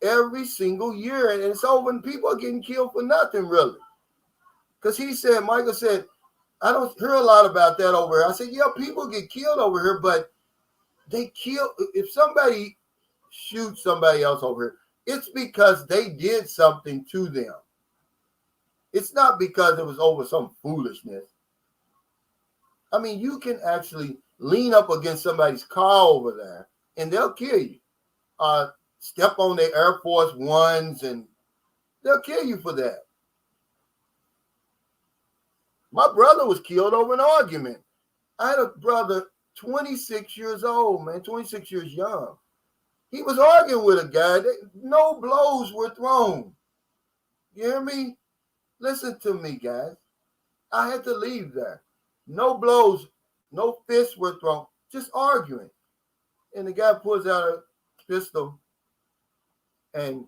every single year. And it's over and people are getting killed for nothing, really. Because Michael said, I don't hear a lot about that over here. I said, yeah, people get killed over here, but if somebody shoots somebody else over here, it's because they did something to them. It's not because it was over some foolishness. I mean, you can actually lean up against somebody's car over there and they'll kill you. Step on their Air Force Ones and they'll kill you for that. My brother was killed over an argument. I had a brother, 26 years old, man, 26 years young. He was arguing with a guy. No blows were thrown. You hear me? Listen to me, guys. I had to leave there. No blows, no fists were thrown, just arguing. And the guy pulls out a pistol and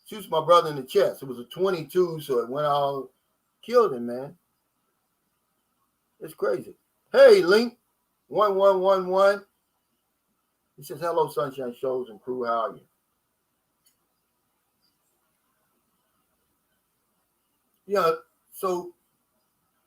shoots my brother in the chest. It was a 22, so it went all, killed him, man. It's crazy. Hey, Link, 1111. He says, hello, Sunshine Shows and crew. How are you? Yeah, so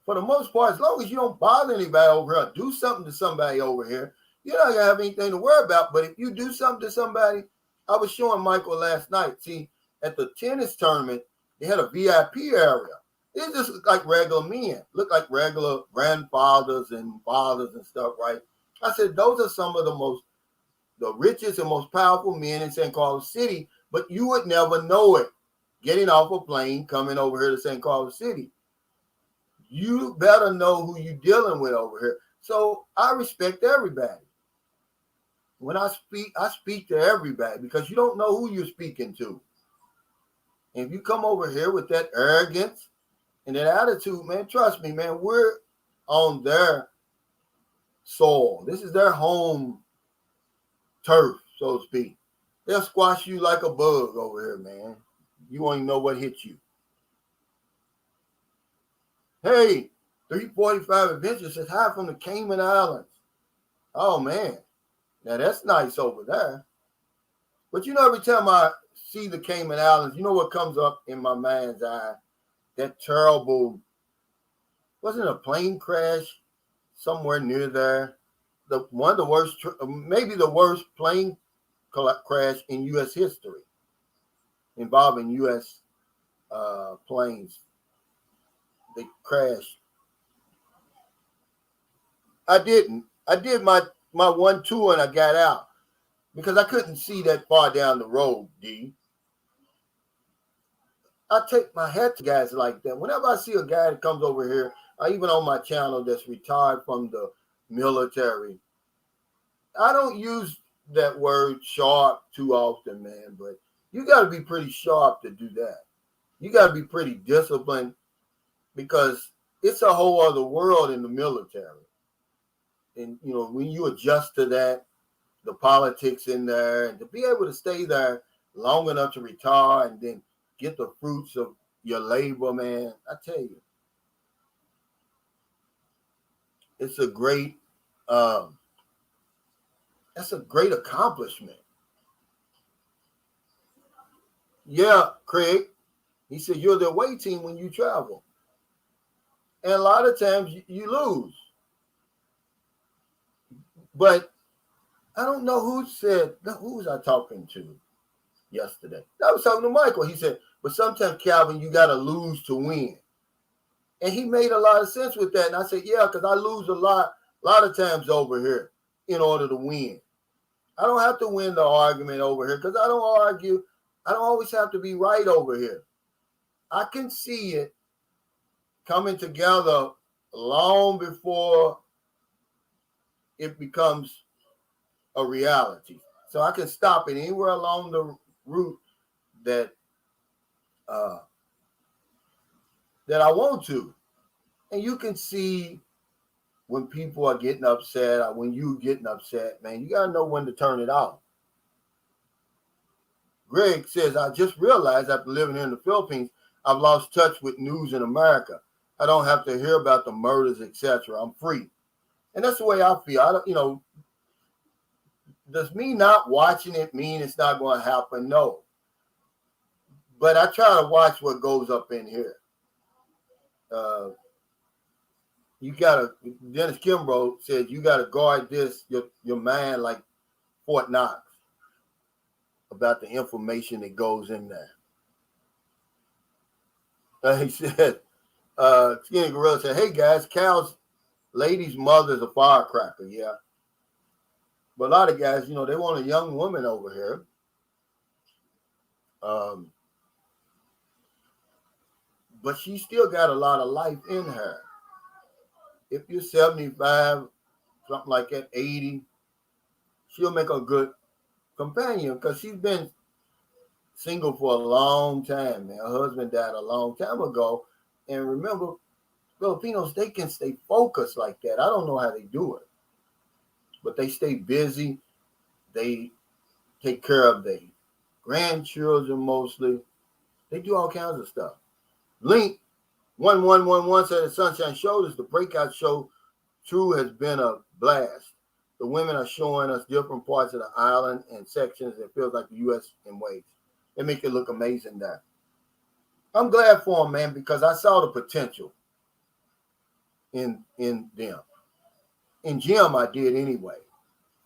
for the most part, as long as you don't bother anybody over here, do something to somebody over here, you're not going to have anything to worry about. But if you do something to somebody, I was showing Michael last night. See, at the tennis tournament, they had a VIP area. It just looked like regular men, looked like regular grandfathers and fathers and stuff, right? I said, those are some of the richest and most powerful men in St. Carlos City, but you would never know it getting off a plane, coming over here to St. Carlos City. You better know who you're dealing with over here. So I respect everybody. when I speak to everybody because you don't know who you're speaking to. And if you come over here with that arrogance and that attitude, man, trust me, man, we're on their soil. This is their home turf, so to speak. They'll squash you like a bug over here, man. You won't even know what hit you. Hey, 345 Adventure says, hi from the Cayman Islands. Oh, man. Now, that's nice over there. But, every time I see the Cayman Islands, you know what comes up in my mind's eye? That terrible, wasn't it a plane crash somewhere near there? One of the worst, maybe the worst plane crash in U.S. history involving U.S. Planes. They crashed. I didn't. I did my one tour and I got out because I couldn't see that far down the road, D. I take my hat to guys like that. Whenever I see a guy that comes over here, or even on my channel that's retired from the military, I don't use that word sharp too often, man, but you got to be pretty sharp to do that. You got to be pretty disciplined because it's a whole other world in the military. And, when you adjust to that, the politics in there, and to be able to stay there long enough to retire and then get the fruits of your labor, man, I tell you, it's a great, that's a great accomplishment. Yeah, Craig, he said, you're the away team when you travel. And a lot of times you lose. But I don't know who was I talking to yesterday? I was talking to Michael. He said, but sometimes, Calvin, you got to lose to win. And he made a lot of sense with that. And I said, yeah, because I lose a lot of times over here in order to win. I don't have to win the argument over here because I don't argue. I don't always have to be right over here. I can see it coming together long before it becomes a reality. So I can stop it anywhere along the route that I want to. And you can see when people are getting upset or when you're getting upset, man, you got to know when to turn it off. Greg says, I just realized after living here in the Philippines, I've lost touch with news in America. I don't have to hear about the murders, etc. I'm free. And that's the way I feel. I don't, does me not watching it mean it's not going to happen? No. But I try to watch what goes up in here. Dennis Kimbrough said, you got to guard your mind like Fort Knox about the information that goes in there. He said, Skinny Gorilla said, hey guys, Cal's lady's mother's a firecracker. Yeah. But a lot of guys, they want a young woman over here. But she still got a lot of life in her. If you're 75, something like that, 80, she'll make a good companion because she's been single for a long time, man. Her husband died a long time ago. And remember, Filipinos, they can stay focused like that. I don't know how they do it. But they stay busy. They take care of their grandchildren mostly. They do all kinds of stuff. Link 1111 said the Sunshine Shoulders, the breakout show, True, has been a blast. The women are showing us different parts of the island and sections. It feels like the U.S. in ways. They make it look amazing there. I'm glad for them, man, because I saw the potential in them. In Jim, I did anyway,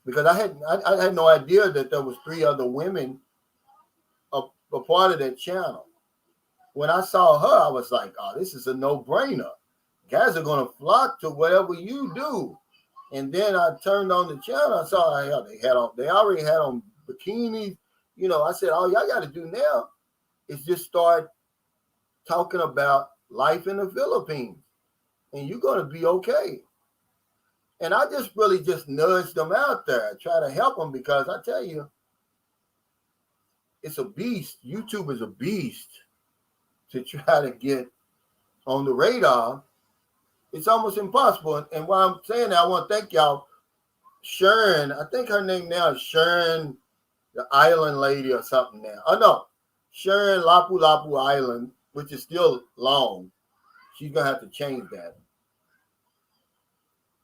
because I had no idea that there was 3 other women a part of that channel. When I saw her, I was like, oh, this is a no-brainer. Guys are going to flock to whatever you do. And then I turned on the channel. I saw they already had on bikinis. I said, all y'all got to do now is just start talking about life in the Philippines. And you're going to be okay. And I just really just nudged them out there, try to help them, because I tell you, it's a beast. YouTube is a beast to try to get on the radar. It's almost impossible. And while I'm saying that, I want to thank y'all. Sharon, I think her name now is Sharon, the island lady or something now. Oh, no. Sharon Lapu Lapu Island, which is still long. She's going to have to change that.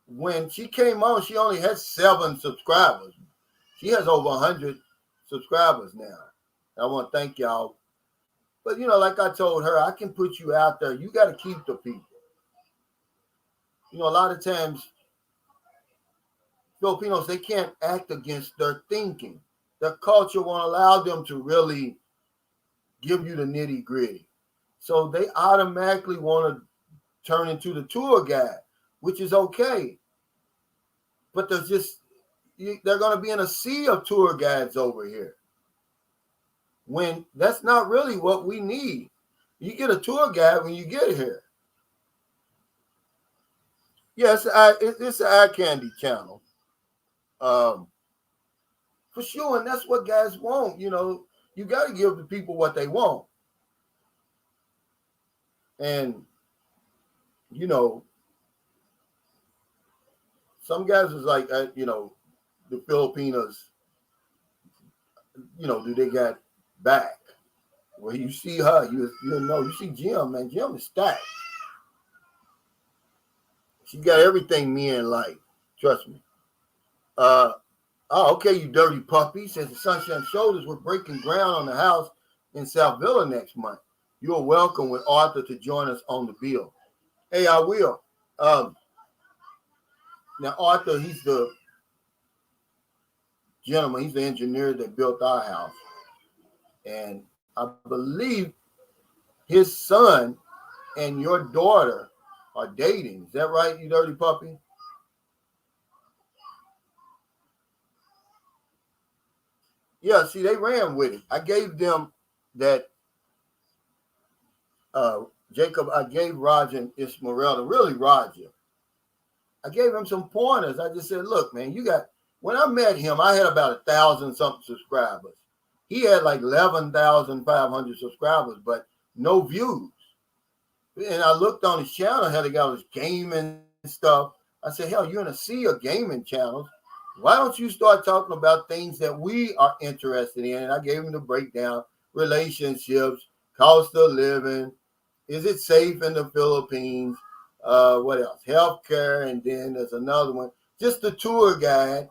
When she came on, she only had 7 subscribers. She has over 100 subscribers now. I want to thank y'all. But, like I told her, I can put you out there. You got to keep the people. A lot of times, Filipinos, they can't act against their thinking. Their culture won't allow them to really give you the nitty gritty. So they automatically want to turn into the tour guide, which is okay. But they're going to be in a sea of tour guides over here, when that's not really what we need. You get a tour guide when you get here. Yes, it's an eye candy channel. For sure, and that's what guys want. You got to give the people what they want. And, some guys is like, the Filipinos, do they got back? Well, you see her, you see Jim, man. Jim is stacked. She got everything men like. Trust me. Oh, okay, you dirty puppy. Says the Sunshine Shoulders, we're breaking ground on the house in South Villa next month. You're welcome with Arthur to join us on the bill. Hey, I will. Now, Arthur, he's the gentleman. He's the engineer that built our house. And I believe his son and your daughter are dating. Is that right, you dirty puppy? Yeah, see, they ran with it. I gave them that, Jacob, I gave Roger and Esmeralda, really Roger. I gave him some pointers. I just said, look, man, when I met him, I had about 1,000 something subscribers. He had like 11,500 subscribers, but no views. And I looked on his channel, how they got all this gaming stuff. I said, hell, you're in a sea of gaming channels. Why don't you start talking about things that we are interested in? And I gave him the breakdown: relationships, cost of living, is it safe in the Philippines? What else? Healthcare, and then there's another one, just the tour guide,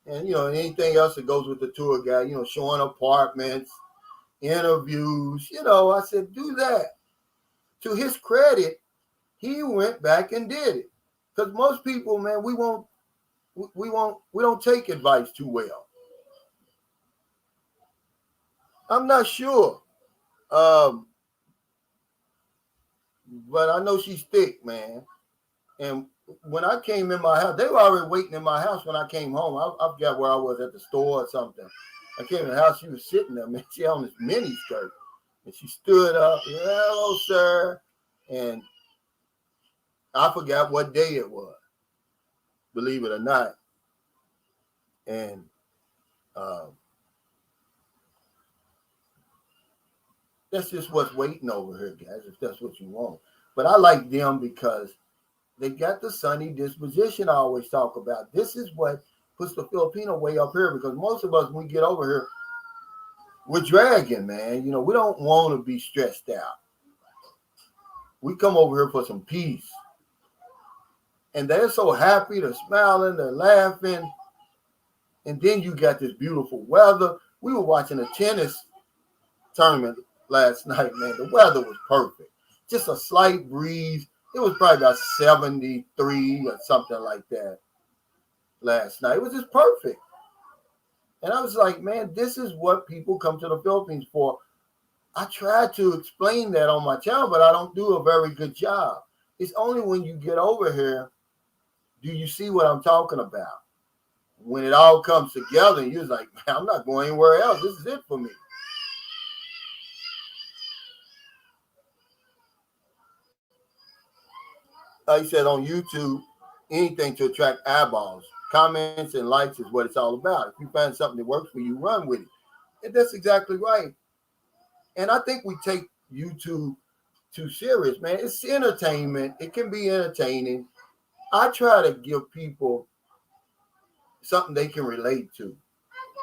and anything else that goes with the tour guide. Showing apartments, interviews. I said, do that. To his credit, he went back and did it. Because most people, man, we don't take advice too well. I'm not sure. But I know she's thick, man. And when I came in my house, they were already waiting in my house when I came home. I forgot where I was, at the store or something. I came in the house, she was sitting there, man. She had on this mini skirt. And she stood up, hello, sir. And I forgot what day it was, believe it or not. And that's just what's waiting over here, guys, if that's what you want. But I like them because they got the sunny disposition I always talk about. This is what puts the Filipino way up here, because most of us, when we get over here, we're dragging, man. We don't want to be stressed out. We come over here for some peace. And they're so happy, they're smiling, they're laughing. And then you got this beautiful weather. We were watching a tennis tournament last night, man. The weather was perfect. Just a slight breeze. It was probably about 73 or something like that last night. It was just perfect. And I was like, man, this is what people come to the Philippines for. I tried to explain that on my channel, but I don't do a very good job. It's only when you get over here do you see what I'm talking about. When it all comes together, you're like, man, I'm not going anywhere else. This is it for me. Like I said, on YouTube, anything to attract eyeballs. Comments and likes is what it's all about. If you find something that works for you, run with it. And that's exactly right. And I think we take YouTube too serious, man. It's entertainment. It can be entertaining. I try to give people something they can relate to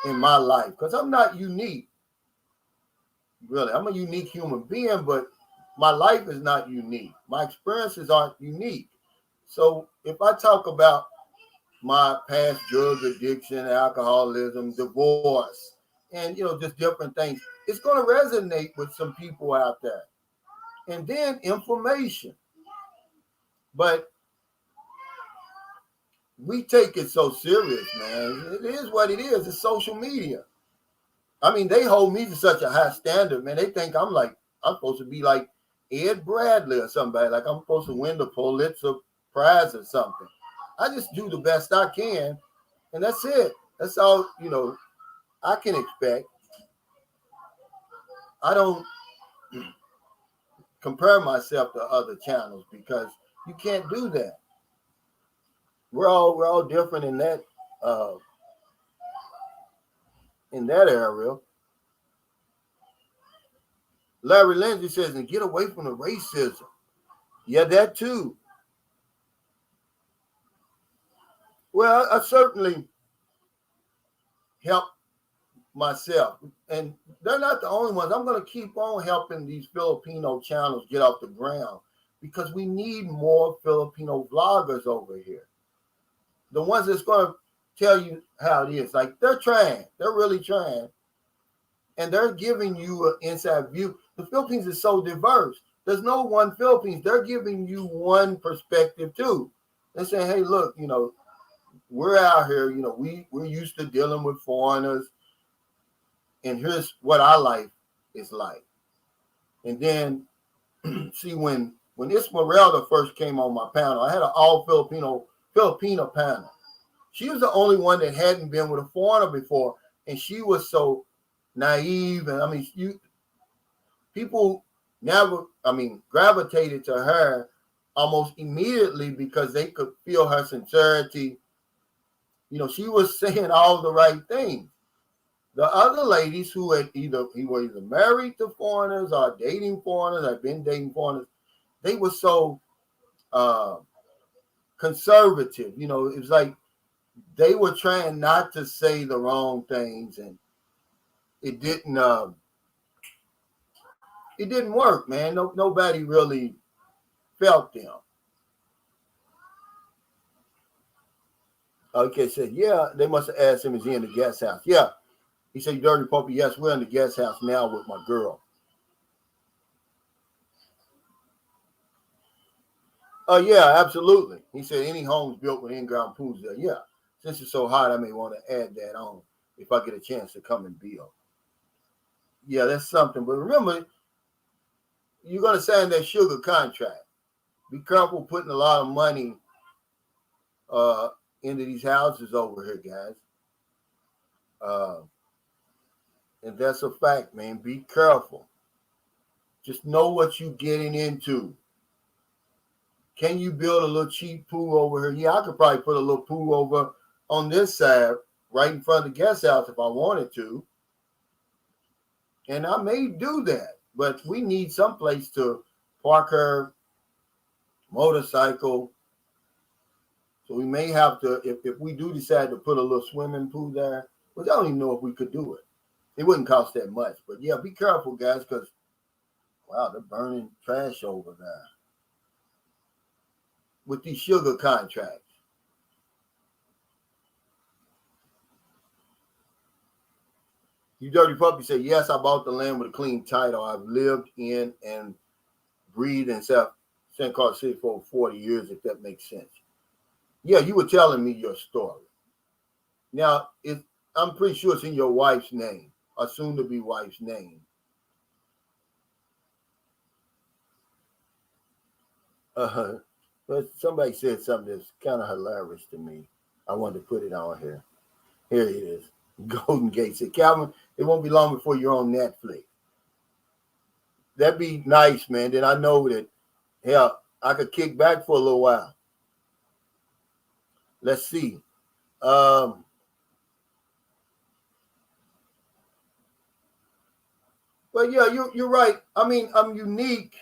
in my life because I'm not unique. Really, I'm a unique human being, but my life is not unique. My experiences aren't unique. So if I talk about my past drug addiction, alcoholism, divorce, and just different things, it's going to resonate with some people out there. And then information. But we take it so serious, man. It is what it is. It's social media. I mean, they hold me to such a high standard, man. They think I'm supposed to be like Ed Bradley or somebody. Like I'm supposed to win the Pulitzer Prize or something. I just do the best I can, and that's it. That's all, I can expect. I don't compare myself to other channels because you can't do that. We're all different in that area. Larry Lindsay says, and get away from the racism. Yeah, that too. Well, I certainly help myself. And they're not the only ones. I'm going to keep on helping these Filipino channels get off the ground because we need more Filipino vloggers over here. The ones that's going to tell you how it is. Like, they're trying. They're really trying. And they're giving you an inside view. The Philippines is so diverse. There's no one Philippines. They're giving you one perspective too. They're saying, hey, look, we're out here, we're used to dealing with foreigners. And here's what our life is like. And then, see, when Esmeralda first came on my panel, I had an all Filipino panel. She was the only one that hadn't been with a foreigner before. And she was so naive. And I mean, people gravitated to her almost immediately because they could feel her sincerity. She was saying all the right things. The other ladies who were either married to foreigners or dating foreigners, or been dating foreigners, they were so conservative. It was like they were trying not to say the wrong things, and it didn't work, man. Nobody really felt them. Okay, said, yeah, they must have asked him, is he in the guest house? Yeah. He said, dirty puppy, yes, we're in the guest house now with my girl. Oh, yeah, absolutely. He said, any homes built with in-ground pools there. Yeah. Since it's so hot, I may want to add that on if I get a chance to come and build. Yeah, that's something. But remember, you're going to sign that sugar contract. Be careful putting a lot of money into these houses over here, guys. And that's a fact, man. Be careful. Just know what you're getting into. Can you build a little cheap pool over here? Yeah, I could probably put a little pool over on this side, right in front of the guest house if I wanted to. And I may do that, but we need some place to park her motorcycle. So we may have to, if we do decide to put a little swimming pool there, but I don't even know if we could do it. It wouldn't cost that much. But yeah, be careful, guys, because, wow, they're burning trash over there with these sugar contracts. You dirty puppy said, yes, I bought the land with a clean title. I've lived in and breathed in St. Carlos City for 40 years, if that makes sense. Yeah, you were telling me your story. Now, I'm pretty sure it's in your wife's name, or soon-to-be wife's name. But somebody said something that's kind of hilarious to me. I wanted to put it on here. Here it is. Golden Gate said, Calvin, it won't be long before you're on Netflix. That'd be nice, man. Then I know that, hell, I could kick back for a little while. Let's see. Um, but yeah, you're right. I mean, I'm unique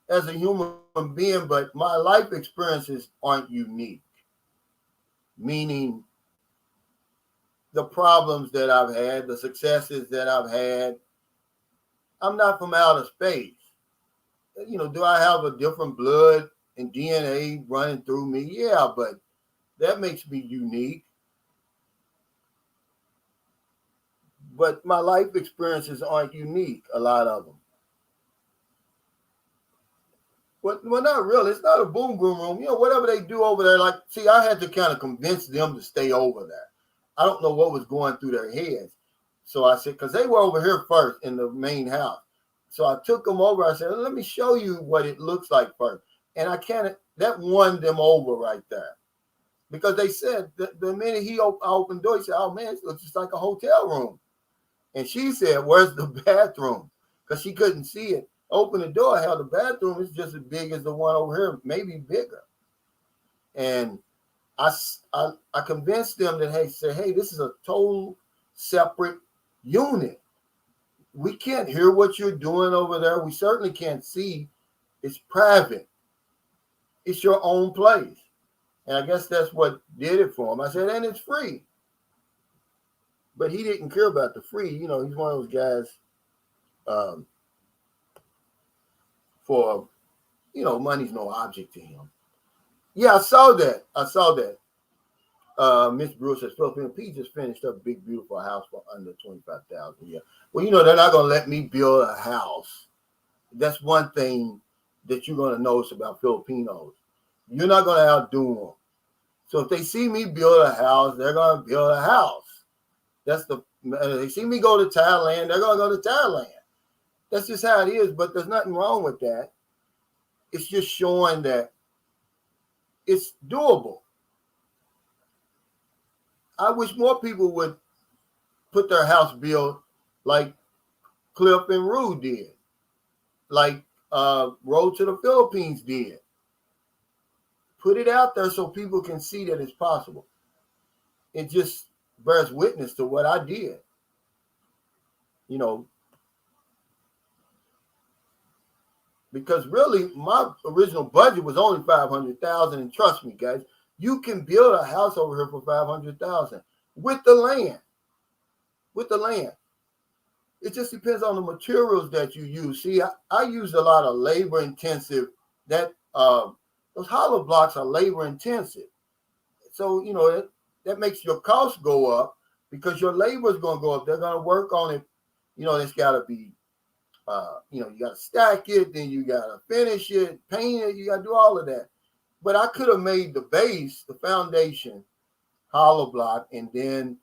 as a human being, but my life experiences aren't unique. Meaning the problems that I've had, the successes that I've had. I'm not from outer space. Do I have a different blood and DNA running through me? Yeah, but that makes me unique. But my life experiences aren't unique, a lot of them. Well, not really. It's not a boom boom room. Whatever they do over there, like, see, I had to kind of convince them to stay over there. I don't know what was going through their heads. So I said, because they were over here first in the main house. So I took them over. I said, let me show you what it looks like first. And that won them over right there. Because they said, the minute I opened the door, he said, oh man, it looks just like a hotel room. And she said, where's the bathroom? Because she couldn't see it. Open the door, hell, the bathroom is just as big as the one over here, maybe bigger. And I convinced them that, hey, this is a total separate unit. We can't hear what you're doing over there. We certainly can't see. It's private. It's your own place. And I guess that's what did it for him. I said, and it's free. But he didn't care about the free. He's one of those guys for, money's no object to him. Yeah, I saw that. Miss Brewer says, Philippine P just finished up a big, beautiful house for under $25,000. Yeah. Well, they're not going to let me build a house. That's one thing that you're going to notice about Filipinos. You're not going to outdo them. So if they see me build a house, they're going to build a house. They see me go to Thailand, they're going to go to Thailand. That's just how it is, but there's nothing wrong with that. It's just showing that it's doable. I wish more people would put their house built like Cliff and Rue did, like Road to the Philippines did. Put it out there so people can see that it's possible. It just bears witness to what I did. Because really my original budget was only $500,000, and trust me, guys, you can build a house over here for $500,000 with the land. It just depends on the materials that you use. See, I used a lot of labor intensive. Those hollow blocks are labor intensive. So, that makes your cost go up because your labor is going to go up. They're going to work on it. It's got to be, you got to stack it, then you got to finish it, paint it. You got to do all of that. But I could have made the base, the foundation, hollow block, and then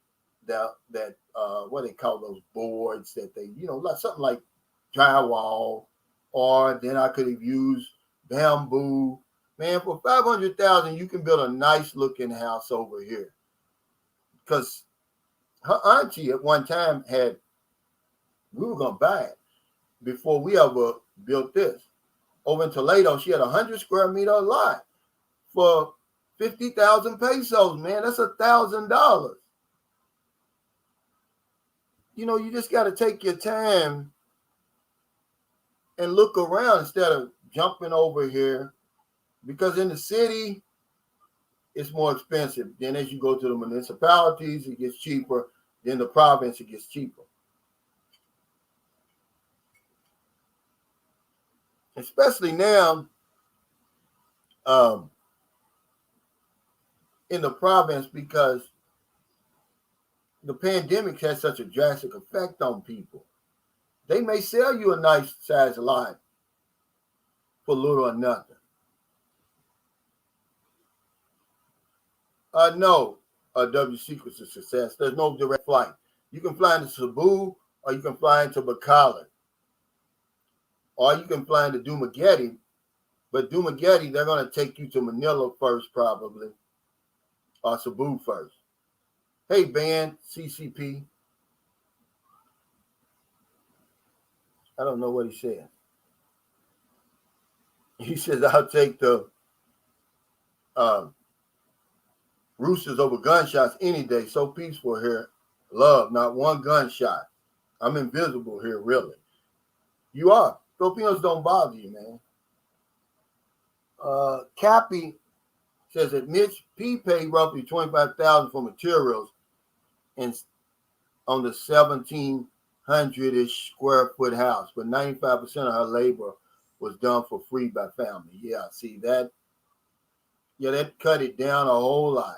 what they call those boards that they, like something like drywall, or then I could have used bamboo. Man, for $500,000, you can build a nice looking house over here. Because her auntie at one time we were gonna buy it before we ever built this. Over in Toledo, she had 100 square meter lot for 50,000 pesos. Man, that's $1,000. You just got to take your time and look around instead of jumping over here, because in the city, it's more expensive. Then as you go to the municipalities, it gets cheaper. Then the province, it gets cheaper. Especially now in the province, because the pandemic has such a drastic effect on people. They may sell you a nice size lot for little or nothing. No, W Secrets of Success. There's no direct flight. You can fly into Cebu, or you can fly into Bacala, or you can fly into Dumaguete. But Dumaguete, they're going to take you to Manila first, probably, or Cebu first. Hey, Ben, CCP. I don't know what he said. He says, I'll take the Roosters over gunshots any day. So peaceful here. Love, not one gunshot. I'm invisible here, really. You are. Filipinos don't bother you, man. Cappy says that Mitch P paid roughly $25,000 for materials and on the 1,700-ish square foot house, but 95% of her labor was done for free by family. Yeah, see that? Yeah, that cut it down a whole lot.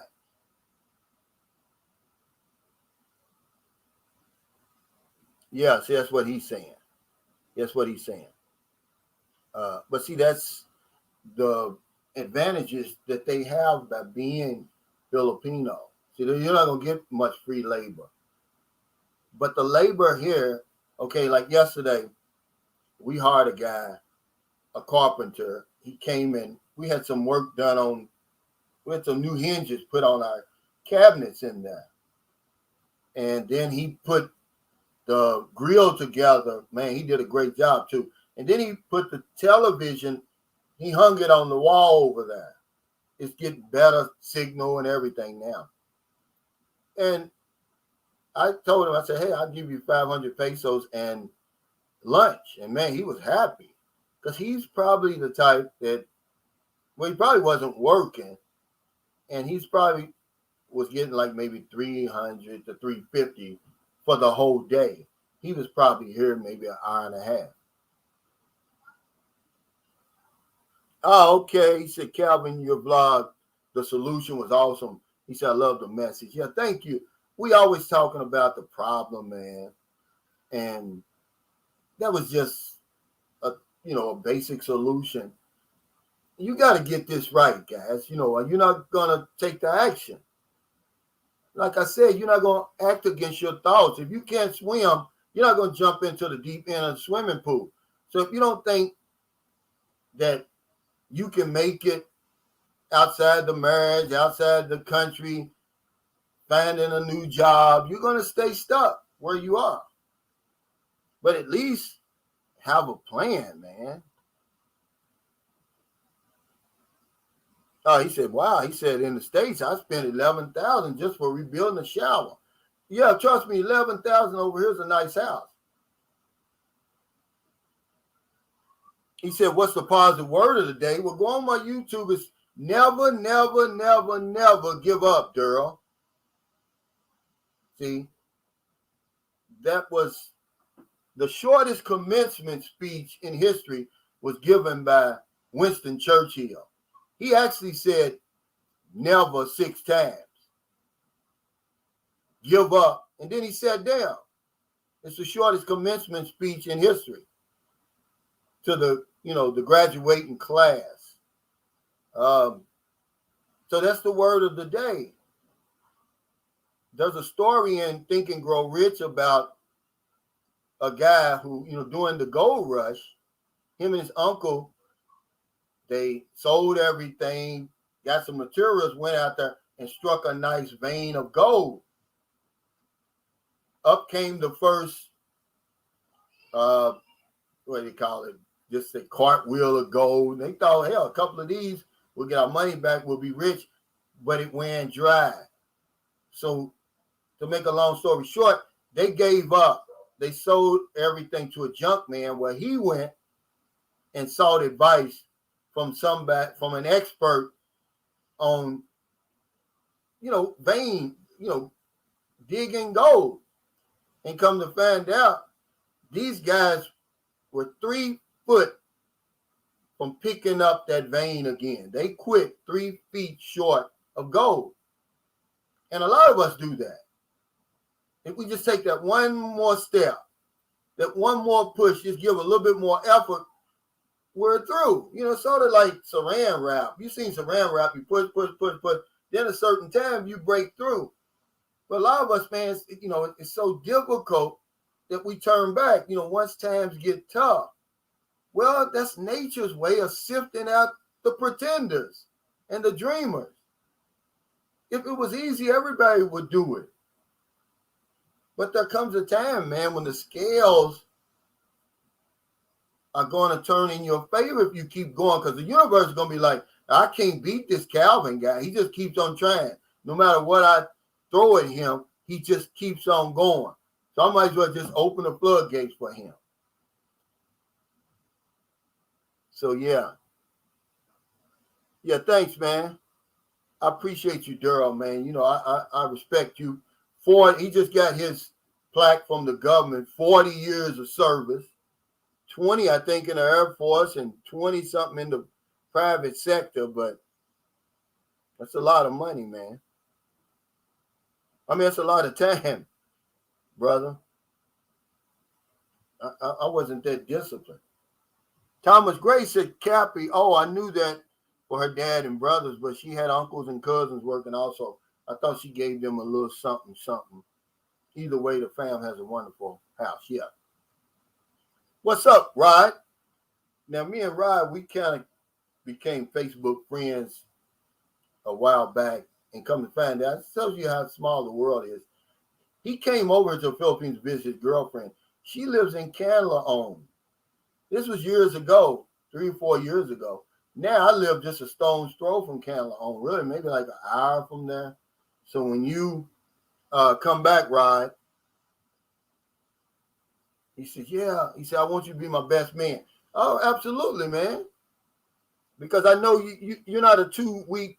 Yeah, see, that's what he's saying. That's what he's saying. But see, that's the advantages that they have by being Filipino. See, you're not going to get much free labor. But the labor here, okay, like yesterday, we hired a guy, a carpenter. He came in. We had some work done on, we had some new hinges put on our cabinets in there. And then he put the grill together. Man, he did a great job too. And then he put the television, he hung it on the wall over there. It's getting better signal and everything now. And I told him, I said, hey, I'll give you 500 pesos and lunch. And man, he was happy because he's probably the type that, well, he probably wasn't working. And he's probably was getting like maybe 300 to 350 for the whole day. He was probably here maybe an hour and a half. Oh, okay. He said, Calvin, your vlog, the solution was awesome. He said, I love the message. Yeah, thank you. We always talking about the problem, man. And that was just a basic solution. You got to get this right, guys. You're not going to take the action. Like I said, you're not going to act against your thoughts. If you can't swim, you're not going to jump into the deep end of the swimming pool. So if you don't think that you can make it outside the marriage, outside the country, finding a new job, you're going to stay stuck where you are. But at least have a plan, man. Oh, he said, wow. He said, in the States, I spent $11,000 just for rebuilding a shower. Yeah, trust me, $11,000 over here is a nice house. He said, what's the positive word of the day? Well, go on my YouTube. It's never, never, never, never give up, Daryl. See, that was the shortest commencement speech in history was given by Winston Churchill. He actually said never 6 times. Give up. And then he sat down. It's the shortest commencement speech in history to the graduating class. So that's the word of the day. There's a story in Think and Grow Rich about a guy who, during the gold rush, him and his uncle, they sold everything, got some materials, went out there and struck a nice vein of gold. Up came the first, what do you call it? Just a cartwheel of gold. And they thought, hell, a couple of these, we'll get our money back, we'll be rich. But it went dry. So to make a long story short, they gave up. They sold everything to a junk man where he went and sought advice from an expert on, vein, digging gold. And come to find out, these guys were 3 foot from picking up that vein again. They quit 3 feet short of gold. And a lot of us do that. If we just take that one more step, that one more push, just give a little bit more effort, we're through. Sort of like saran wrap. You've seen saran wrap, you push. Then a certain time you break through. But a lot of us, man, it's so difficult that we turn back, once times get tough. Well, that's nature's way of sifting out the pretenders and the dreamers. If it was easy, everybody would do it. But there comes a time, man, when the scales are going to turn in your favor if you keep going, because the universe is going to be like, I can't beat this Calvin guy. He just keeps on trying. no matter what I throw at him, he just keeps on going. So I might as well just open the floodgates for him. So yeah. Yeah, thanks, man. I appreciate you, Daryl, man. You know, I respect you. He just got his plaque from the government, 40 years of service, 20, I think, in the Air Force and 20 something in the private sector, but that's a lot of money, man. I mean, that's a lot of time, brother. I wasn't that disciplined. Thomas Gray said, Cappy, I knew that for her dad and brothers, but she had uncles and cousins working also. I thought she gave them a little something, something. Either way, the fam has a wonderful house. Yeah. What's up, Rod? Now, me and Rod, we kind of became Facebook friends a while back, and come to find out, it tells you how small the world is. He came over to the Philippines to visit his girlfriend. She lives in Canlaon. This was years ago, 3 or 4 years ago. Now I live just a stone's throw from Canlaon, really, maybe like an hour from there. So when you come back, Rod, he said, yeah. He said, I want you to be my best man. Oh, absolutely, man. Because I know you're not a 2-week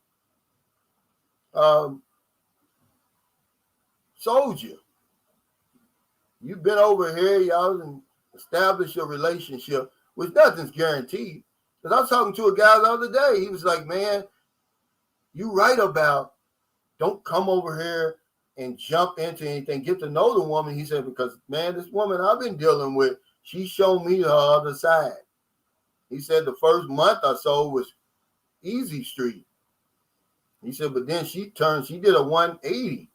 soldier. You've been over here, y'all, and established a relationship, which nothing's guaranteed. Because I was talking to a guy the other day. He was like, man, you right about don't come over here and jump into anything. Get to know the woman. He said, because, man, this woman I've been dealing with, she showed me the other side. He said the first month or so was easy street. He said, but then she did a 180.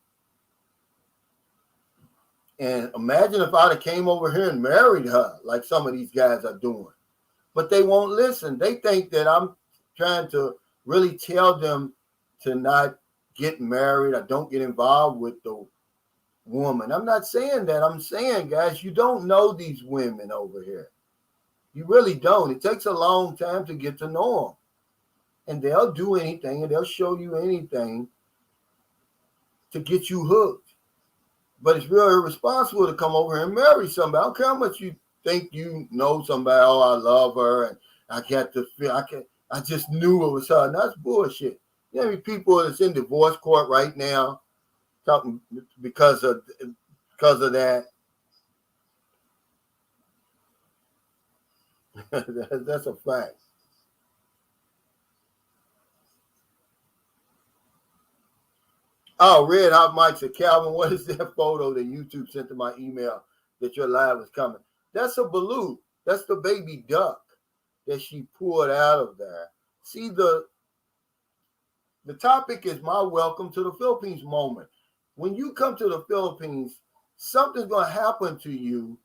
And imagine if I'd have came over here and married her like some of these guys are doing. But they won't listen. They think that I'm trying to really tell them to not get married or don't get involved with the woman. I'm not saying that. I'm saying, guys, you don't know these women over here. You really don't. It takes a long time to get to know them. And they'll do anything and they'll show you anything to get you hooked. But it's real irresponsible to come over here and marry somebody. I don't care how much you think you know somebody. Oh, I love her, and I got to feel. I just knew it was her. And that's bullshit. You know how many people that's in divorce court right now, talking because of that. That's a fact. Oh, Red Hot Mike said, Calvin, what is that photo that YouTube sent to my email that your live is coming? That's a balloon. That's the baby duck that she pulled out of there. See, the topic is my welcome to the Philippines moment. When you come to the Philippines, something's going to happen to you.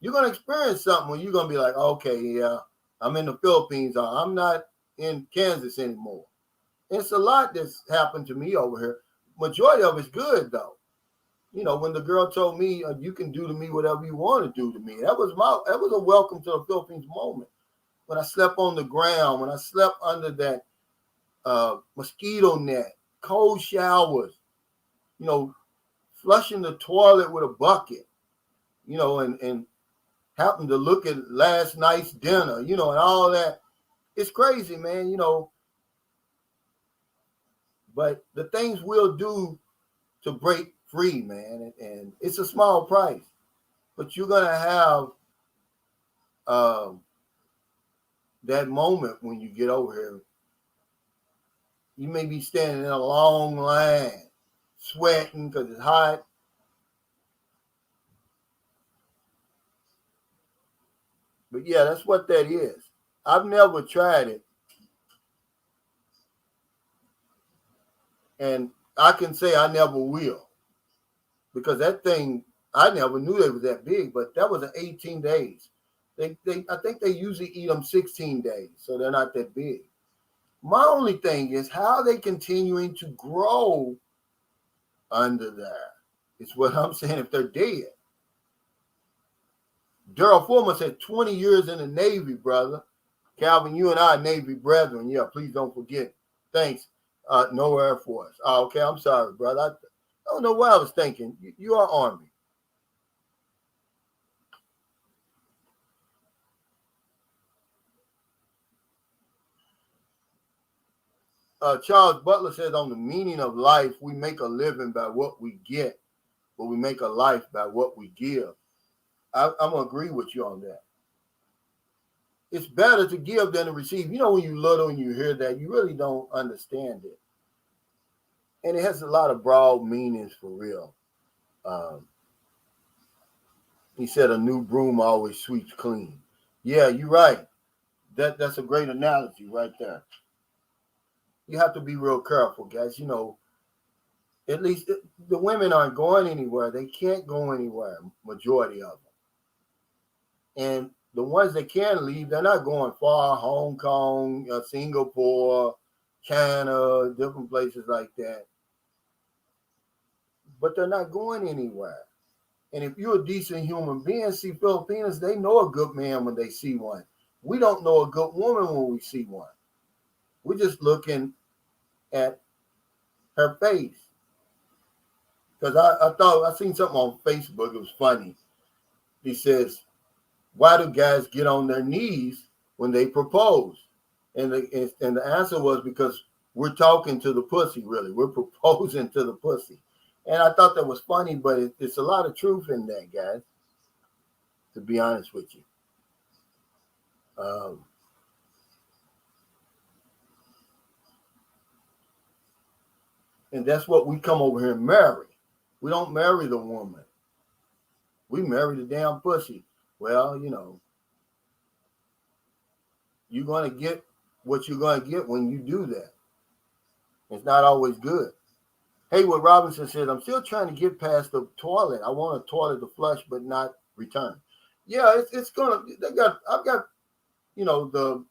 You're going to experience something when you're going to be like, okay, yeah, I'm in the Philippines. I'm not in Kansas anymore. It's a lot that's happened to me over here. Majority of it's good, though. You know, when the girl told me, you can do to me whatever you want to do to me. That was a welcome to the Philippines moment. When I slept on the ground, when I slept under that mosquito net, cold showers, you know, flushing the toilet with a bucket, you know, and happened to look at last night's dinner, you know, and all that. It's crazy, man, you know. But the things we'll do to break free, man, and it's a small price. But you're going to have that moment when you get over here. You may be standing in a long line, sweating because it's hot. But yeah, that's what that is. I've never tried it. And I can say I never will. Because that thing, I never knew it was that big, but that was an 18 days. I think they usually eat them 16 days, so they're not that big. My only thing is how are they continuing to grow under there? It's what I'm saying if they're dead. Daryl Foreman said 20 years in the Navy, brother. Calvin, you and I are Navy brethren. Yeah, please don't forget. Thanks. No Air Force. Okay, I'm sorry, brother. I don't know what I was thinking. You are Army. Charles Butler says on the meaning of life, we make a living by what we get, but we make a life by what we give. I'm going to agree with you on that. It's better to give than to receive. You know, when you're little and you hear that, you really don't understand it. And it has a lot of broad meanings for real. He said a new broom always sweeps clean. Yeah, you're right. That's a great analogy right there. You have to be real careful, guys. You know, at least the women aren't going anywhere. They can't go anywhere, majority of them. And the ones that can leave, they're not going far. Hong Kong, Singapore, China, different places like that. But they're not going anywhere. And if you're a decent human being, see, Filipinos, they know a good man when they see one. We don't know a good woman when we see one. We're just looking at her face. Because I seen something on Facebook. It was funny. He says, why do guys get on their knees when they propose? And the answer was because we're talking to the pussy, really. We're proposing to the pussy. And I thought that was funny, but it's a lot of truth in that, guys, to be honest with you. And that's what we come over here and marry. We don't marry the woman. We marry the damn pussy. Well, you know, you're going to get what you're going to get when you do that. It's not always good. Haywood Robinson says, I'm still trying to get past the toilet. I want a toilet to flush but not return. Yeah, it's gonna. I've got, the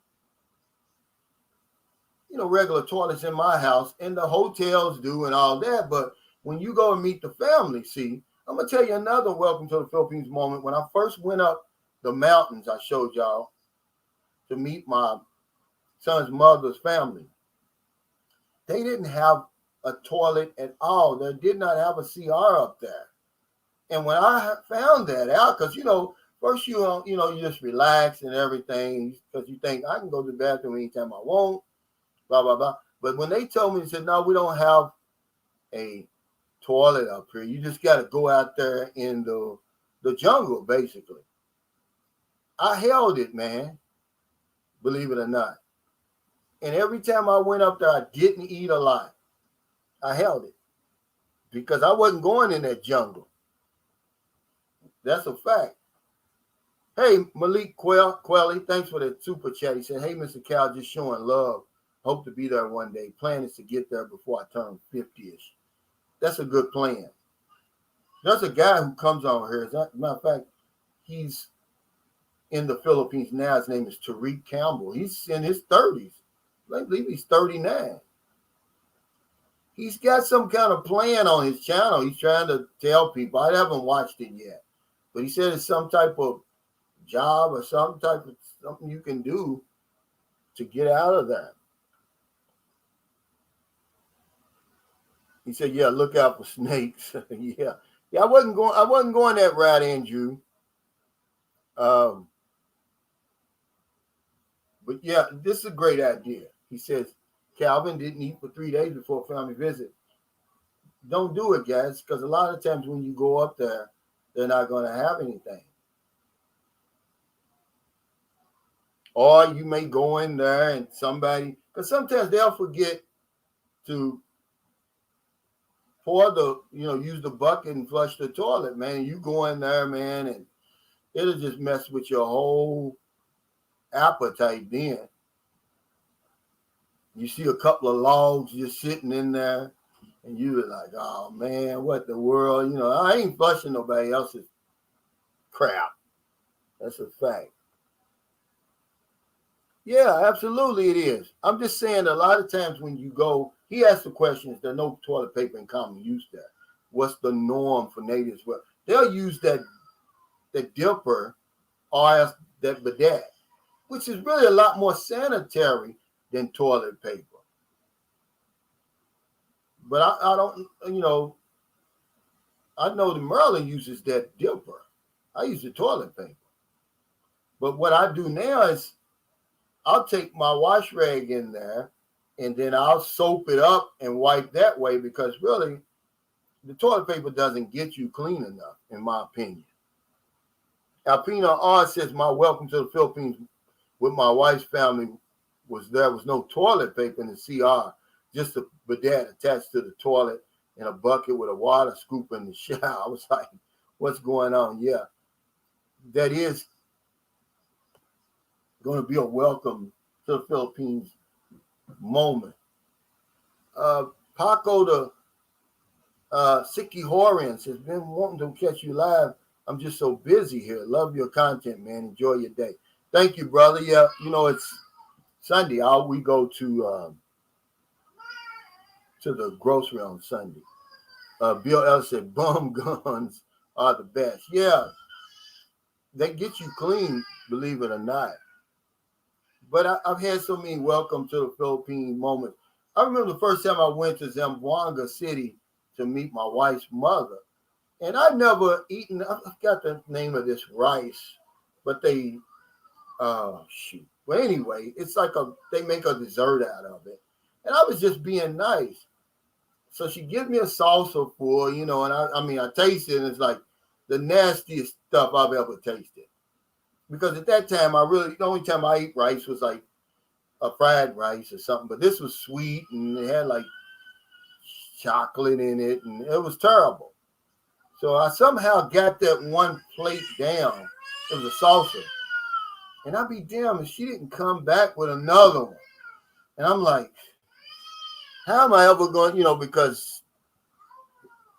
regular toilets in my house, and the hotels do and all that. But when you go and meet the family, see, I'm gonna tell you another welcome to the Philippines moment. When I first went up the mountains, I showed y'all to meet my son's mother's family. They didn't have a toilet at all. They did not have a CR up there. And when I found that out, because first you just relax and everything because you think I can go to the bathroom anytime I want, blah blah blah. But when they told me, they said, no, we don't have a toilet up here. You just got to go out there in the jungle, basically. I held it, man. Believe it or not. And every time I went up there, I didn't eat a lot. I held it because I wasn't going in that jungle. That's a fact. Hey, Malik Quelly, thanks for the super chat. He said, hey, Mr. Cal, just showing love. Hope to be there one day. Plan is to get there before I turn 50-ish. That's a good plan. There's a guy who comes on here. As a matter of fact, he's in the Philippines now. His name is Tariq Campbell. He's in his 30s. I believe he's 39. He's got some kind of plan on his channel. He's trying to tell people. I haven't watched it yet. But he said it's some type of job or some type of something you can do to get out of that. He said, yeah, look out for snakes. Yeah. I wasn't going that route, Andrew. But yeah, this is a great idea. He says, Calvin didn't eat for 3 days before a family visit. Don't do it, guys, because a lot of times when you go up there, they're not going to have anything. Or you may go in there and somebody, because sometimes they'll forget to pour use the bucket and flush the toilet, man. You go in there, man, and it'll just mess with your whole appetite then. You see a couple of logs just sitting in there, and you're like, oh, man, what the world? I ain't flushing nobody else's crap. That's a fact. Yeah, absolutely it is. I'm just saying a lot of times when you go, he asked the question, is there no toilet paper in common use there? What's the norm for natives? Well, they'll use that dipper or that bidet, which is really a lot more sanitary than toilet paper. But I don't, I know that Merlin uses that dipper. I use the toilet paper. But what I do now is I'll take my wash rag in there and then I'll soap it up and wipe that way because really the toilet paper doesn't get you clean enough, in my opinion. Alpina R says, my welcome to the Philippines with my wife's family was there was no toilet paper in the CR, just a bidet attached to the toilet and a bucket with a water scoop in the shower. I was like, what's going on? Yeah, that is going to be a welcome to the Philippines moment. Paco the Siki Horian says, been wanting to catch you live. I'm just so busy here. Love your content, man. Enjoy your day. Thank you, brother. Yeah, it's Sunday. We go to the grocery on Sunday. Bill Ellis said, bum guns are the best. Yeah, they get you clean, believe it or not. But I've had so many welcome to the Philippines moments. I remember the first time I went to Zamboanga City to meet my wife's mother. And I've never eaten, I forgot the name of this rice, but they, shoot. Well, anyway, it's like they make a dessert out of it. And I was just being nice. So she gives me a salsa full, and I taste it and it's like the nastiest stuff I've ever tasted. Because at that time, the only time I ate rice was like a fried rice or something. But this was sweet and it had like chocolate in it and it was terrible. So I somehow got that one plate down. It was a salsa. And I'd be damned if she didn't come back with another one. And I'm like, how am I ever going, because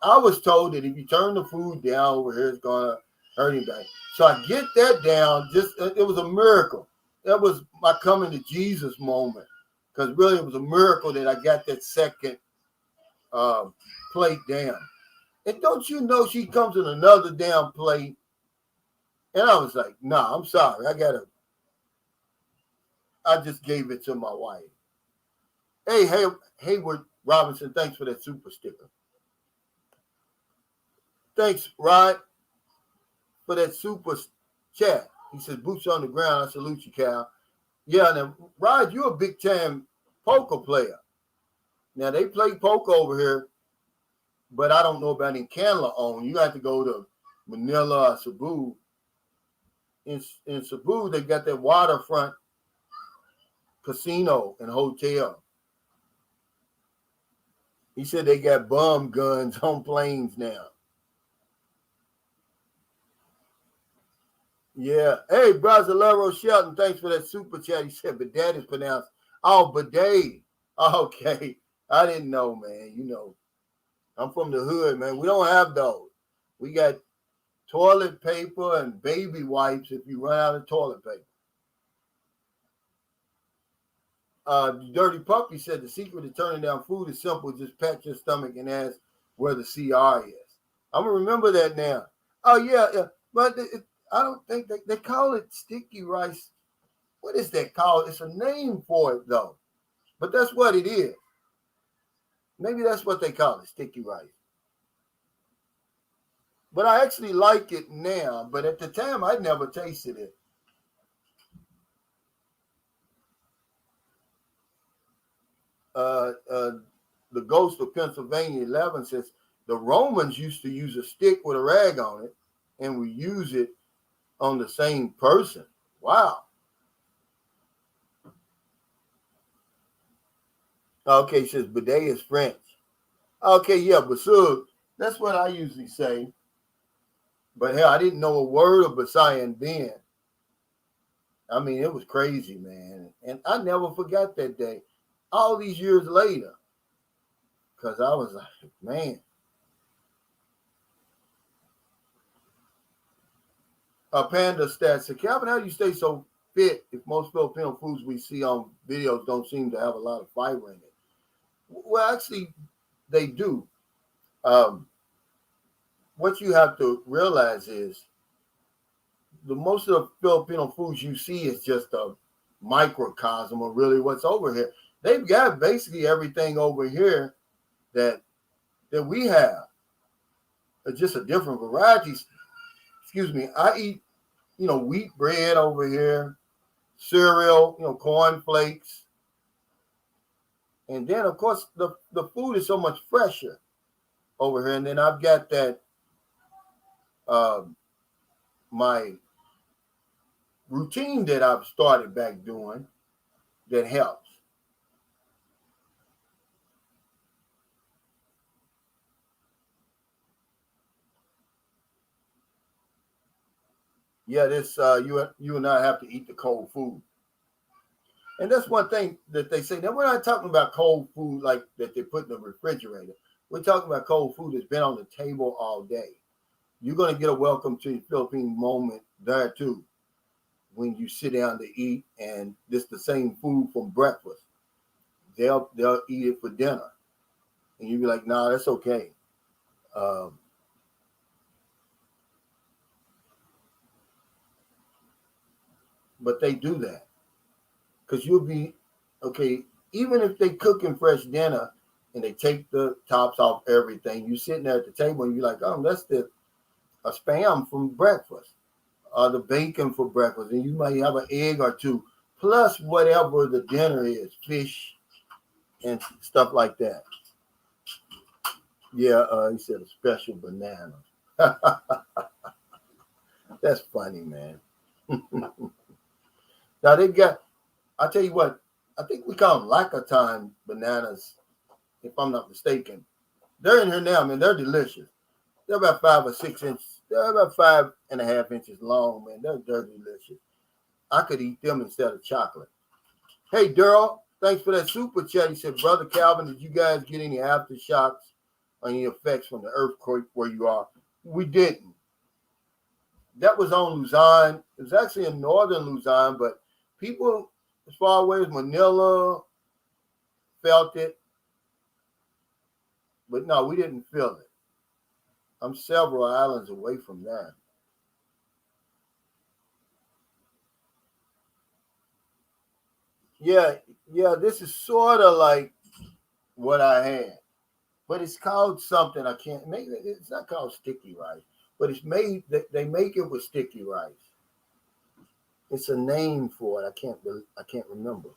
I was told that if you turn the food down over here, it's going to hurt anybody. So I get that down. It was a miracle. That was my coming to Jesus moment. Because really it was a miracle that I got that second plate down. And don't you know she comes in another damn plate? And I was like, nah, I'm sorry. I just gave it to my wife. Hey, Hayward Robinson, thanks for that super sticker. Thanks, Rod, for that super chat. He says, boots on the ground. I salute you, Cal. Yeah, now, Rod, you're a big-time poker player. Now, they play poker over here, but I don't know about in Canada on. You have to go to Manila or Cebu. In Cebu, they got that waterfront casino and hotel. He said they got bomb guns on planes now. Yeah. Hey, Brasilero Shelton, thanks for that super chat. He said bidet is pronounced, bidet. Okay. I didn't know, man. I'm from the hood, man. We don't have those. We got toilet paper and baby wipes if you run out of toilet paper. Dirty Puppy said the secret to turning down food is simple. Just pat your stomach and ask where the CR is. I'm going to remember that now. Oh, yeah. But I don't think they call it sticky rice. What is that called? It's a name for it, though. But that's what it is. Maybe that's what they call it, sticky rice. But I actually like it now. But at the time, I never tasted it. The Ghost of Pennsylvania 11 says the Romans used to use a stick with a rag on it, and we use it on the same person. Wow. Okay, it says bidet is French. Okay, yeah, basug. That's what I usually say. But hell, I didn't know a word of Basayan then. I mean, it was crazy, man. And I never forgot that day. All these years later. Because I was like, man. Panda Stats said, Calvin, how do you stay so fit if most Filipino foods we see on videos don't seem to have a lot of fiber in it? Well, actually, they do. What you have to realize is the most of the Filipino foods you see is just a microcosm of really what's over here. They've got basically everything over here that we have. It's just a different varieties. Excuse me. I eat, wheat bread over here, cereal, corn flakes. And then, of course, the food is so much fresher over here. And then I've got that, my routine that I've started back doing that helps. Yeah, this you and I have to eat the cold food. And that's one thing that they say. Now, we're not talking about cold food like that they put in the refrigerator. We're talking about cold food that's been on the table all day. You're going to get a welcome to the Philippines moment there, too, when you sit down to eat, and it's the same food from breakfast. They'll eat it for dinner. And you'll be like, nah, that's okay. But they do that. Because you'll be, okay, even if they cooking fresh dinner and they take the tops off everything, you sitting there at the table and you're like, oh, that's a spam from breakfast, or the bacon for breakfast, and you might have an egg or two, plus whatever the dinner is, fish and stuff like that. Yeah, he said a special banana. That's funny, man. Now they got, I tell you what, I think we call them Lacatime bananas, if I'm not mistaken. They're in here now, man. They're delicious. They're about 5 or 6 inches. They're about 5.5 inches long, man. They're delicious. I could eat them instead of chocolate. Hey, Daryl, thanks for that super chat. He said, Brother Calvin, did you guys get any aftershocks or any effects from the earthquake where you are? We didn't. That was on Luzon. It was actually in northern Luzon, but people as far away as Manila felt it. But no, we didn't feel it. I'm several islands away from that. Yeah, this is sort of like what I had. But it's called something I can't make. It's not called sticky rice, but it's made. They make it with sticky rice. It's a name for it. I can't remember.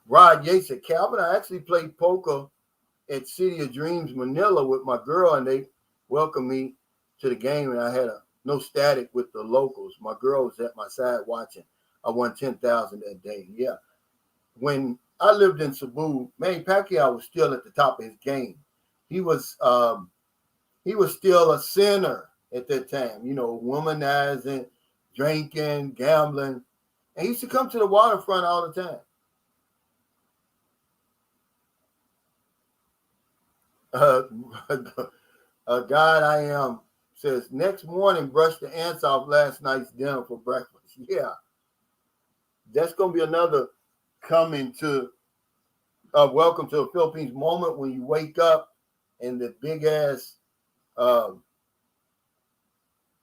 Rod Yates said, Calvin, I actually played poker at City of Dreams, Manila with my girl, and they welcomed me to the game, and I had no static with the locals. My girl was at my side watching. I won $10,000 that day. Yeah. When I lived in Cebu, Manny Pacquiao was still at the top of his game. He was still a sinner at that time, womanizing, drinking, gambling. And he used to come to the waterfront all the time. God I am says, next morning, brush the ants off last night's dinner for breakfast. Yeah. That's going to be another coming to welcome to the Philippines moment when you wake up and the big ass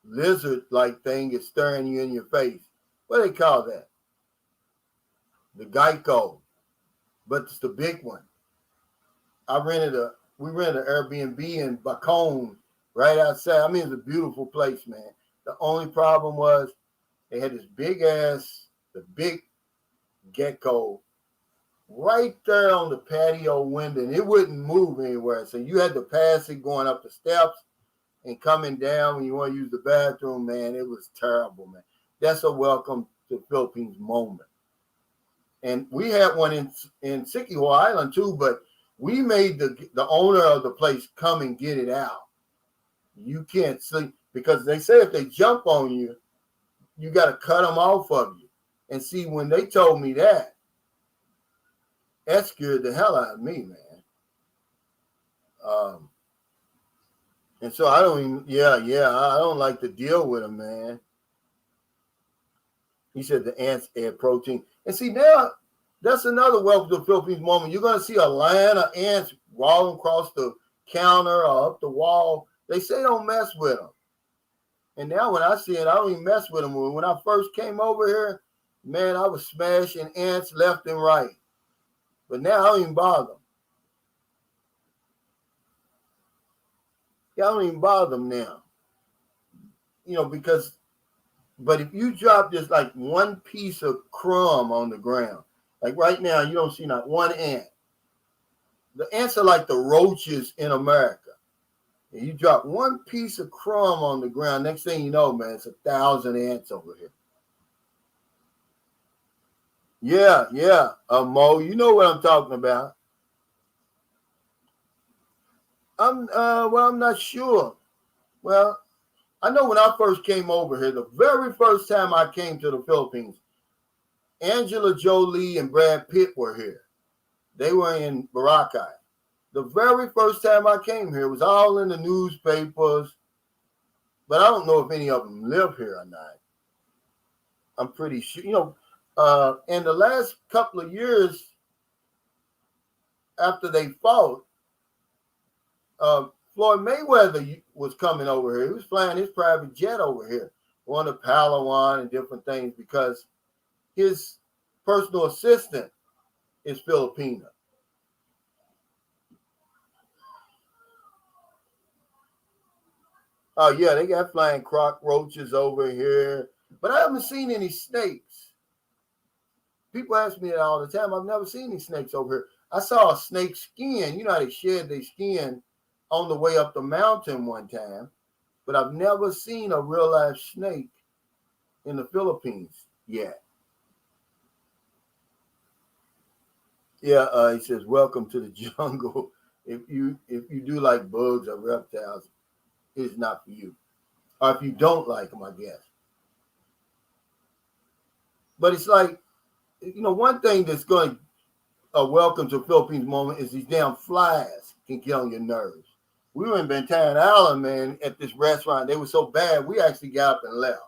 lizard-like thing is staring you in your face. What do they call that? The Geico. But it's the big one. We rented an Airbnb in Bacone right outside. I mean, it's a beautiful place, man. The only problem was they had this the big gecko right there on the patio window, and it wouldn't move anywhere. So you had to pass it going up the steps and coming down when you want to use the bathroom, man. It was terrible, man. That's a welcome to Philippines moment. And we had one in Siquijor Island too, but we made the owner of the place come and get it out. You can't sleep because they say if they jump on you, you got to cut them off of you. And see, when they told me that scared the hell out of me, man. And so I don't even, I don't like to deal with them, man. He said the ants add protein. And see, now that's another welcome to the Philippines moment. You're going to see a line of ants rolling across the counter or up the wall. They say don't mess with them. And now when I see it, I don't even mess with them. When I first came over here, man, I was smashing ants left and right. But now I don't even bother them. Y'all don't even bother them now. Because, but if you drop just like one piece of crumb on the ground, like right now, you don't see not one ant. The ants are like the roaches in America. And you drop one piece of crumb on the ground, next thing you know, man, it's 1,000 ants over here. Yeah, Mo, you know what I'm talking about. I'm not sure. Well, I know when I first came over here, the very first time I came to the Philippines, Angela Jolie and Brad Pitt were here. They were in Boracay. The very first time I came here, it was all in the newspapers, but I don't know if any of them live here or not. I'm pretty sure, in the last couple of years after they fought, Floyd Mayweather was coming over here. He was flying his private jet over here, going to Palawan and different things because his personal assistant is Filipino. Oh, yeah, they got flying cockroaches over here, but I haven't seen any snakes. People ask me that all the time. I've never seen any snakes over here. I saw a snake skin. You know how they shed their skin on the way up the mountain one time, but I've never seen a real life snake in the Philippines yet. Yeah, he says, welcome to the jungle. If you do like bugs or reptiles, it's not for you. Or if you don't like them, I guess. But it's like, one thing that's going to welcome to Philippines moment is these damn flies can get on your nerves. We were in Bantayan Island, man, at this restaurant. They were so bad, we actually got up and left.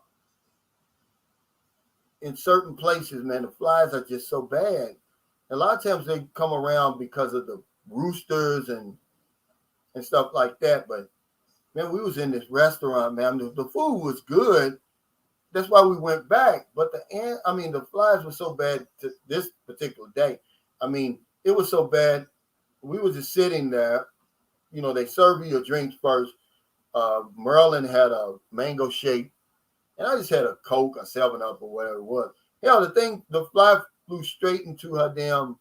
In certain places, man, the flies are just so bad. A lot of times they come around because of the roosters and stuff like that. But, man, we was in this restaurant, man. The food was good. That's why we went back. But the flies were so bad to this particular day. I mean, it was so bad. We were just sitting there. They serve you your drinks first. Merlin had a mango shake, and I just had a Coke or 7-Up or whatever it was. The fly flew straight into her damn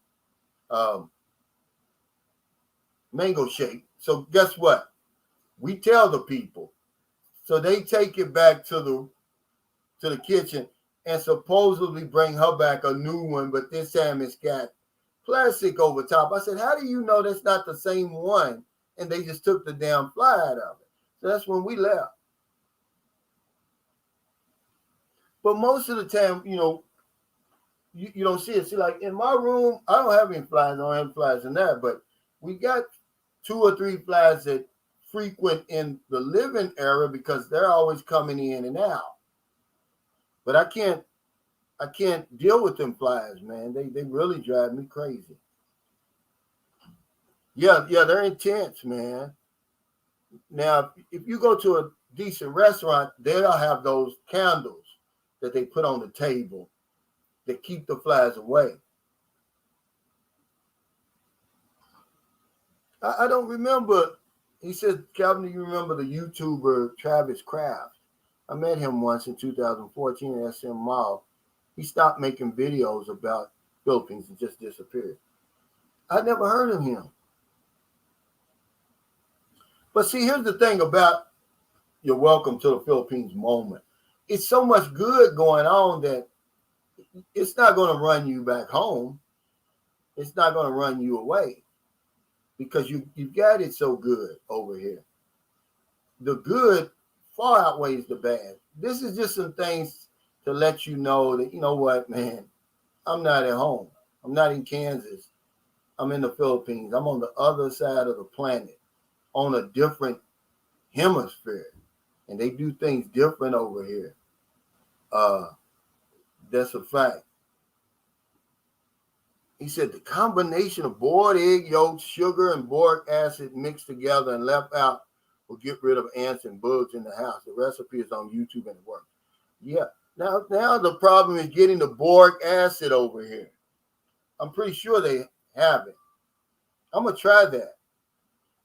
mango shake. So guess what? We tell the people. So they take it back to the kitchen and supposedly bring her back a new one, but this time it's got plastic over top. I said, how do you know that's not the same one? And they just took the damn fly out of it. So that's when we left. But most of the time, you don't see it. See, like in my room, I don't have any flies. I don't have flies in there. But we got 2 or 3 flies that frequent in the living area because they're always coming in and out. But I can't deal with them flies, man. They really drive me crazy. Yeah, they're intense, man. Now, if you go to a decent restaurant, they'll have those candles that they put on the table that keep the flies away. I don't remember. He said, Calvin, do you remember the YouTuber Travis Kraft? I met him once in 2014 at SM Mall. He stopped making videos about Philippines and just disappeared. I never heard of him. But see, here's the thing about your welcome to the Philippines moment. It's so much good going on that it's not going to run you back home. It's not going to run you away because you've got it so good over here. The good far outweighs the bad. This is just some things to let you know that, you know what, man, I'm not at home. I'm not in Kansas. I'm in the Philippines. I'm on the other side of the planet on a different hemisphere. And they do things different over here. That's a fact. He said the combination of boiled egg yolks, sugar, and boric acid mixed together and left out will get rid of ants and bugs in the house. The recipe is on YouTube and it works. Yeah. Now the problem is getting the boric acid over here. I'm pretty sure they have it. I'm going to try that.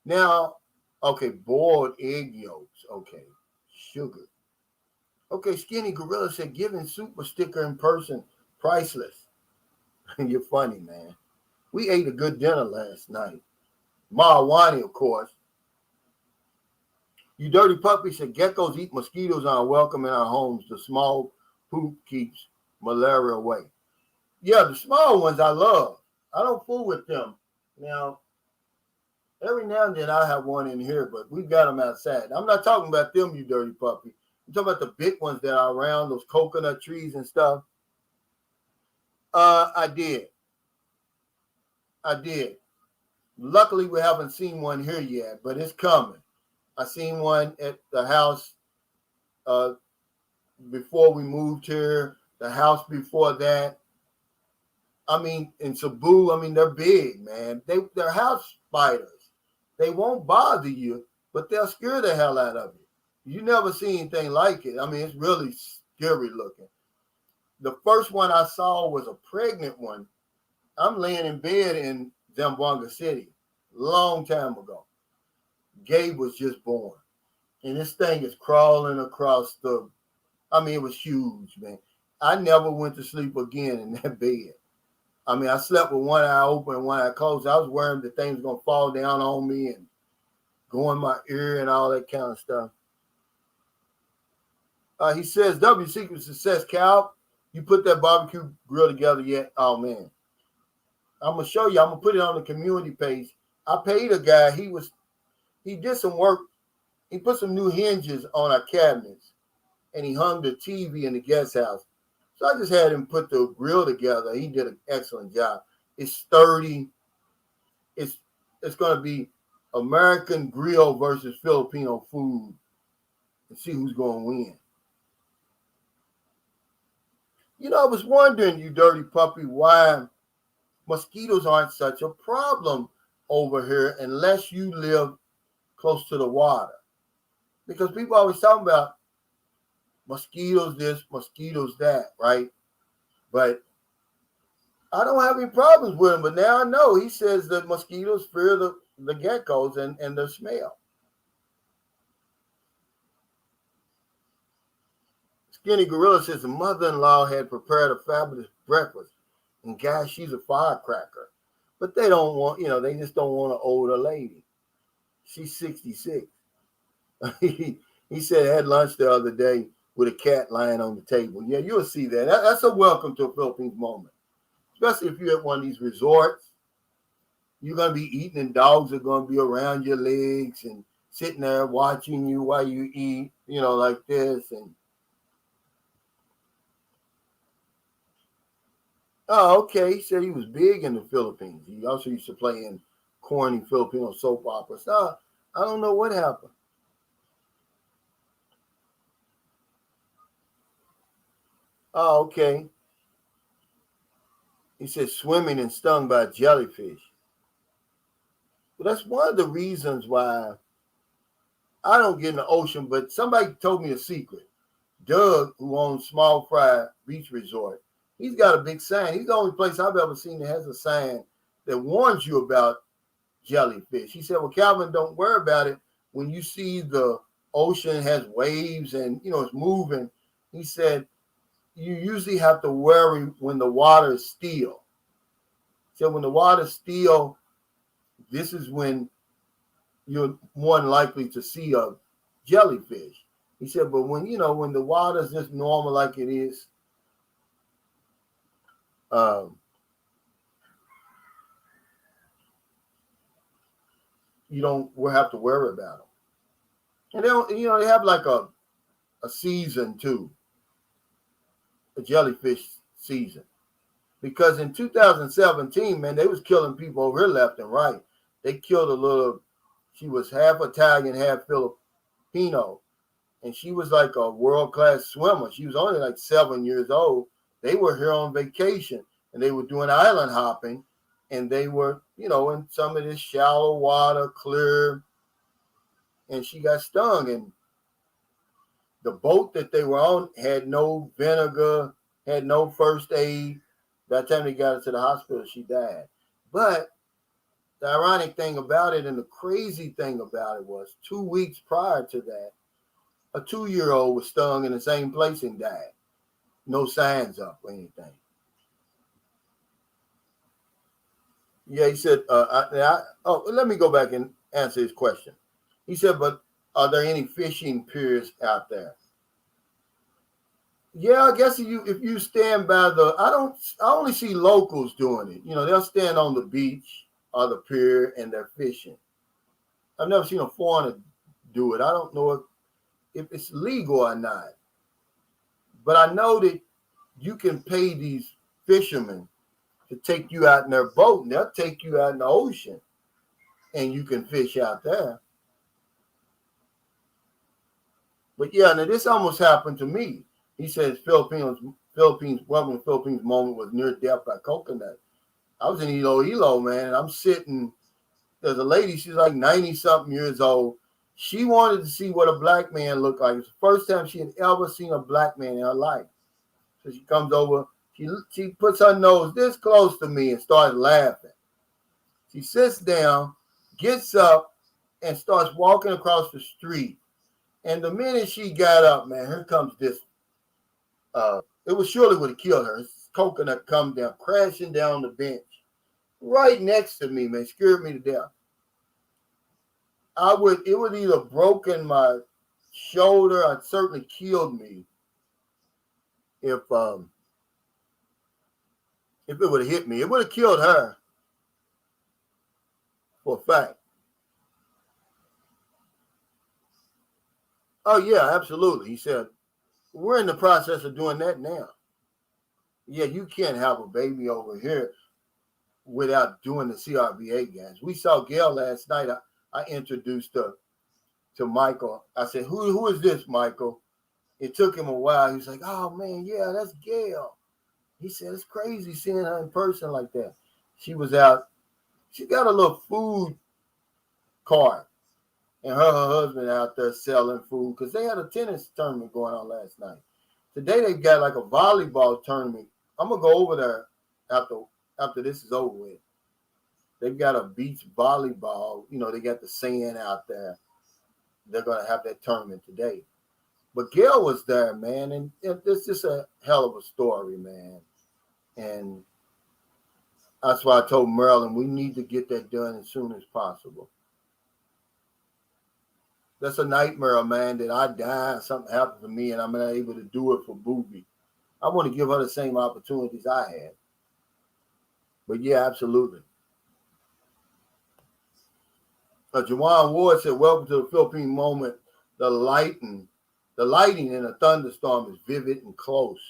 Now, Okay, boiled egg yolks. Okay, sugar. Okay, Skinny Gorilla said giving super sticker in person, priceless. You're funny, man. We ate a good dinner last night. Mahawani, of course. You dirty puppy said geckos eat mosquitoes are welcome in our homes. The small poop keeps malaria away. Yeah, the small ones I love. I don't fool with them. Now, every now and then I have one in here, but we've got them outside. I'm not talking about them, you dirty puppy. I'm talking about the big ones that are around, those coconut trees and stuff. I did. I did. Luckily, we haven't seen one here yet, but it's coming. I seen one at the house uh, before we moved here, the house before that. I mean, in Cebu, I mean, they're big, man. They're house spiders. They won't bother you, but they'll scare the hell out of you. You never see anything like it. I mean, it's really scary looking. The first one I saw was a pregnant one. I'm laying in bed in Zamboanga City, long time ago. Gabe was just born. And this thing is crawling across it was huge, man. I never went to sleep again in that bed. I mean, I slept with one eye open and one eye closed. I was worried the thing was going to fall down on me and go in my ear and all that kind of stuff. He says, W Secret Success, Cal. You put that barbecue grill together yet? Oh, man. I'm going to show you. I'm going to put it on the community page. I paid a guy. He did some work. He put some new hinges on our cabinets, and he hung the TV in the guest house. So I just had him put the grill together. He did an excellent job. It's sturdy. It's going to be American grill versus Filipino food, and see who's going to win. You know, I was wondering, you dirty puppy, why mosquitoes aren't such a problem over here unless you live close to the water. Because people always talk about mosquitoes this, mosquitoes that, right? But I don't have any problems with him. But now I know he says that mosquitoes fear the geckos and the smell. Skinny Gorilla says the mother-in-law had prepared a fabulous breakfast. And guys, she's a firecracker. But they don't want, they just don't want an older lady. She's 66. He said had lunch the other day with a cat lying on the table. Yeah, you'll see that. That's a welcome to a Philippines moment. Especially if you're at one of these resorts. You're going to be eating and dogs are going to be around your legs and sitting there watching you while you eat, like this. And oh, okay. He said he was big in the Philippines. He also used to play in corny Filipino soap operas. I don't know what happened. Oh, okay. He said swimming and stung by a jellyfish. But that's one of the reasons why I don't get in the ocean. But somebody told me a secret. Doug, who owns Small Fry Beach Resort, he's got a big sign. He's the only place I've ever seen that has a sign that warns you about jellyfish. He said, well, Calvin, don't worry about it. When you see the ocean has waves and, it's moving, he said, you usually have to worry when the water is still. So when the water's still, this is when you're more likely to see a jellyfish. He said, but when the water's just normal like it is, we'll have to worry about them. And they have like a season too, a jellyfish season. Because in 2017, man, they was killing people over here left and right. They killed she was half Italian, half Filipino. And she was like a world-class swimmer. She was only like 7 years old. They were here on vacation, and they were doing island hopping, and they were, in some of this shallow water, clear, and she got stung. And the boat that they were on had no vinegar, had no first aid. By the time they got her to the hospital, she died. But The ironic thing about it and the crazy thing about it was 2 weeks prior to that, a 2-year-old was stung in the same place and died. No signs up or anything. Yeah, he said, let me go back and answer his question. He said, but are there any fishing piers out there? Yeah, I guess if you stand by I only see locals doing it. You know, they'll stand on the beach or the pier and they're fishing. I've never seen a foreigner do it. I don't know if it's legal or not. But I know that you can pay these fishermen to take you out in their boat, and they'll take you out in the ocean, and you can fish out there. But yeah, now this almost happened to me. He says Philippines moment was near death by coconut. I was in Iloilo, man, and I'm sitting. There's a lady, she's like 90-something years old. She wanted to see what a black man looked like. It's the first time she had ever seen a black man in her life. So she comes over, she puts her nose this close to me and starts laughing. She sits down, gets up, and starts walking across the street. And the minute she got up, man, here comes this. It was surely would have killed her. This coconut come down, crashing down the bench, right next to me, man, scared me to death. It would either broken my shoulder or certainly killed me if it would have hit me. It would have killed her for a fact. Oh, yeah, absolutely. He said, we're in the process of doing that now. Yeah, you can't have a baby over here without doing the CRBA games. We saw Gail last night. I introduced her to Michael. I said, who is this, Michael? It took him a while. He was like, oh, man, yeah, that's Gail. He said, it's crazy seeing her in person like that. She was out. She got a little food cart. And her husband out there selling food because they had a tennis tournament going on last night. Today they've got like a volleyball tournament. I'm gonna go over there after this is over with. They've got a beach volleyball. You know, they got the sand out there. They're gonna have that tournament today. But Gail was there, man, and it's just a hell of a story, man. And that's why I told Marilyn we need to get that done as soon as possible. That's a nightmare, man, that I die, something happens to me, and I'm not able to do it for Booby. I want to give her the same opportunities I had. But yeah, absolutely. Jawan Ward said, welcome to the Philippine moment. The lighting in a thunderstorm is vivid and close.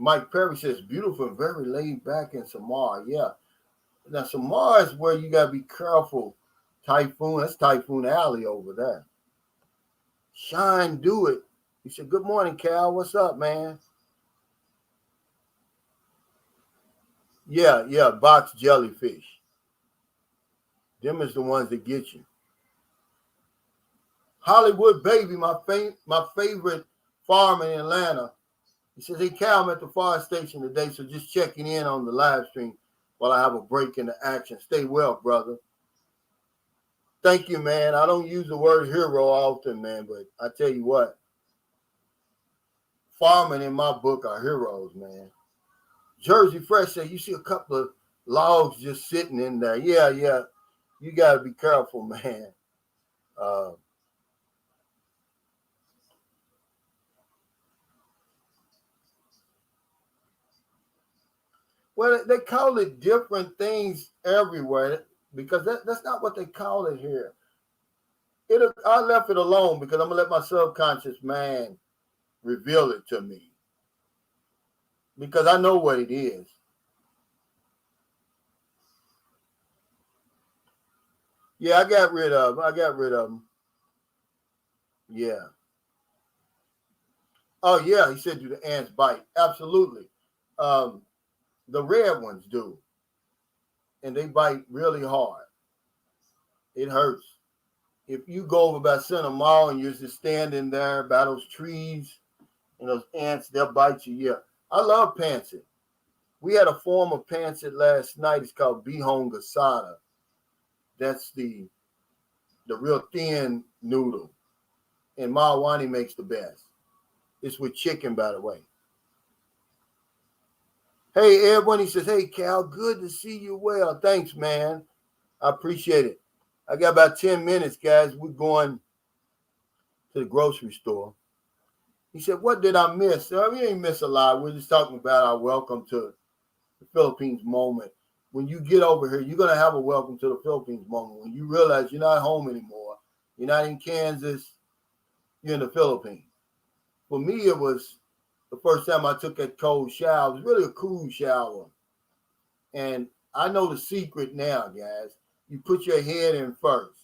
Mike Perry says, beautiful and very laid back in Samar. Yeah. Now, Samar is where you got to be careful. Typhoon, that's Typhoon Alley over there. Shine, do it. He said, good morning, Cal. What's up, man? Yeah, box jellyfish. Them is the ones that get you. Hollywood Baby, my favorite farmer in Atlanta. He says, hey, Cal, I'm at the fire station today, so just checking in on the live stream while I have a break in the action. Stay well, brother. Thank you, man. I don't use the word hero often, man, but I tell you what, farming in my book are heroes, man. Jersey Fresh said, you see a couple of logs just sitting in there. Yeah. You got to be careful, man. Well, they call it different things everywhere because that's not what they call it here. I left it alone because I'm going to let my subconscious mind reveal it to me because I know what it is. Yeah, I got rid of them. Yeah. Oh, yeah, he said, do the ants bite? Absolutely. The red ones do. And they bite really hard. It hurts. If you go over by Center Mall and you're just standing there by those trees And those ants, they'll bite you. Yeah, I love pancit. We had a form of pancit last night. It's called bihon gasada. That's the real thin noodle. And Mawani makes the best. It's with chicken, by the way. Hey, everyone, he says, hey, Cal, good to see you well. Thanks, man. I appreciate it. I got about 10 minutes, guys. We're going to the grocery store. He said, what did I miss? We ain't miss a lot. We're just talking about our welcome to the Philippines moment. When you get over here, you're going to have a welcome to the Philippines moment. When you realize you're not home anymore, you're not in Kansas, you're in the Philippines. For me, it was the first time I took that cold shower. It was really a cool shower. And I know the secret now, guys. You put your head in first.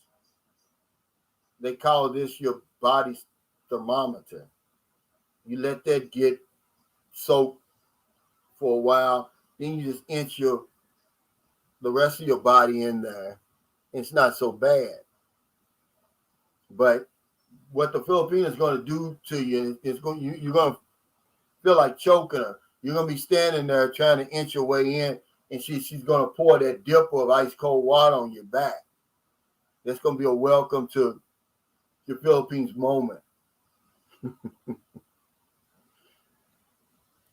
They call this your body's thermometer. You let that get soaked for a while. Then you just inch the rest of your body in there. It's not so bad. But what the Filipinos going to do to you is you're going to feel like choking her. You're going to be standing there trying to inch your way in, and she's going to pour that dip of ice cold water on your back. That's going to be a welcome to your Philippines moment.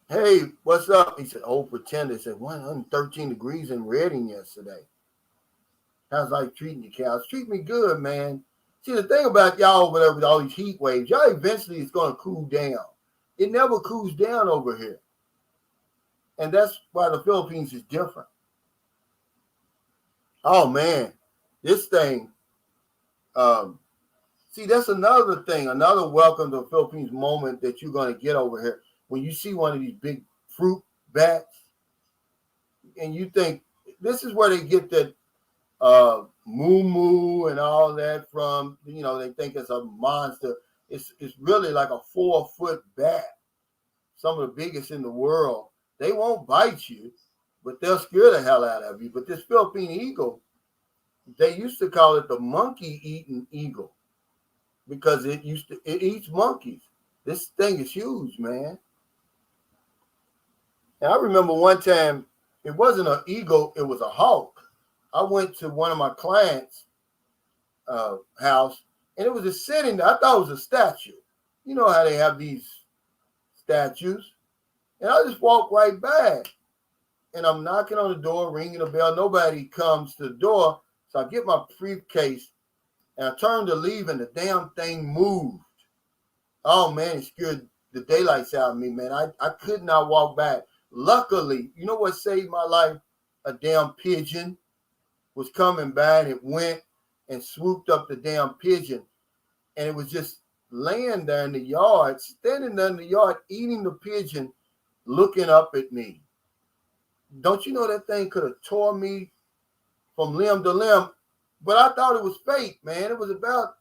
Hey, what's up? He said, oh, pretender. Said 113 degrees in Reading yesterday. How's life treating you, Cal? It's treating me good, man. See, the thing about y'all over there with all these heat waves, y'all eventually it's going to cool down. It never cools down over here. And that's why the Philippines is different. Oh, man. This thing, see, that's another thing, another welcome to the Philippines moment that you're going to get over here. When you see one of these big fruit bats, and you think, this is where they get that moo and all that from, they think it's a monster. It's really like a 4-foot bat, some of the biggest in the world. They won't bite you, but they'll scare the hell out of you. But this Philippine eagle, they used to call it the monkey-eating eagle because it eats monkeys. This thing is huge, man. And I remember one time, it wasn't an eagle, it was a hawk. I went to one of my clients' house, and it was just sitting there. I thought it was a statue. You know how they have these statues. And I just walked right by. And I'm knocking on the door, ringing the bell. Nobody comes to the door. So I get my briefcase, and I turn to leave, and the damn thing moved. Oh, man, it scared the daylights out of me, man. I could not walk back. Luckily, you know what saved my life? A damn pigeon was coming by, and it went and swooped up the damn pigeon. And it was just laying there in the yard, standing there in the yard, eating the pigeon, looking up at me. Don't you know that thing could have tore me from limb to limb? But I thought it was fake, man. It was about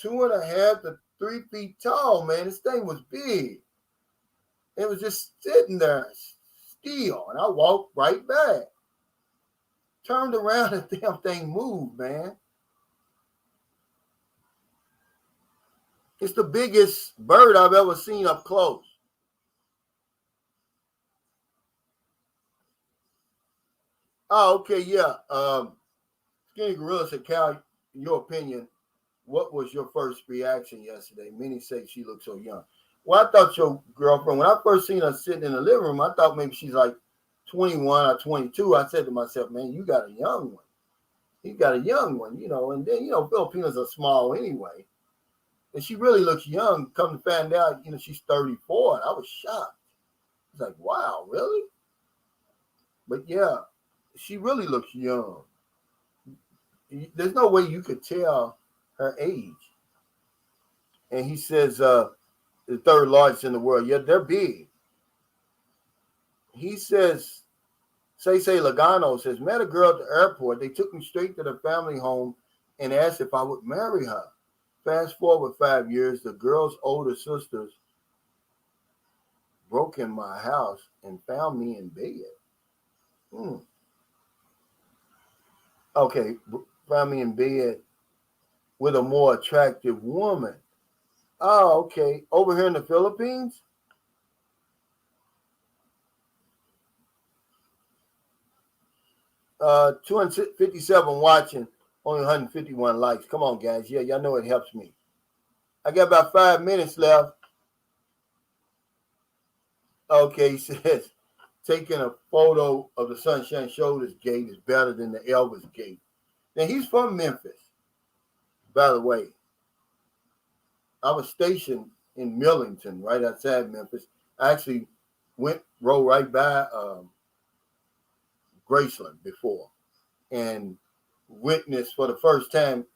2.5 to 3 feet tall, man. This thing was big. It was just sitting there still, and I walked right back. Turned around, and the damn thing moved, man. It's the biggest bird I've ever seen up close. Oh, okay, yeah. Skinny Gorilla said, Cal, in your opinion, what was your first reaction yesterday? Many say she looked so young. Well, I thought your girlfriend, when I first seen her sitting in the living room, I thought maybe she's like 21 or 22. I said to myself, man, you got a young one. You got a young one, and then, Filipinos are small anyway. And she really looks young. Come to find out, she's 34. And I was shocked. It's like, wow, really? But yeah, she really looks young. There's no way you could tell her age. And he says, the third largest in the world. Yeah, they're big. He says, Say Logano says, met a girl at the airport. They took me straight to the family home and asked if I would marry her. Fast forward 5 years, the girl's older sisters broke in my house and found me in bed. Okay, found me in bed with a more attractive woman. Oh, okay. Over here in the Philippines? 257 watching, only 151 likes. Come on, guys. Yeah, y'all know it helps me. I got about 5 minutes left. Okay, he says, taking a photo of the Sunshine Shoulders gate is better than the Elvis gate. Now, he's from Memphis, by the way. I was stationed in Millington, right outside Memphis. I actually rode right by Graceland before and witnessed for the first time.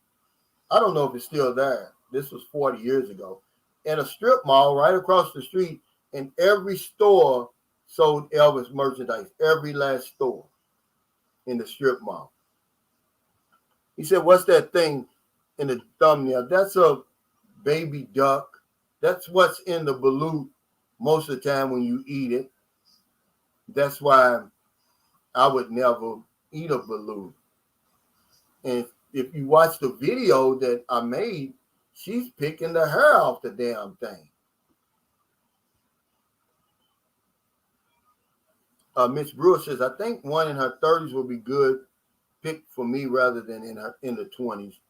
I don't know if it's still there. This was 40 years ago. In a strip mall right across the street, and every store sold Elvis merchandise. Every last store in the strip mall. He said, "What's that thing in the thumbnail?" That's a baby duck. That's what's in the balut most of the time when you eat it. That's why I would never eat a balut. And if you watch the video that I made, she's picking the hair off the damn thing. Miss Brewer says, "I think one in her 30s will be good pick for me rather than in the 20s."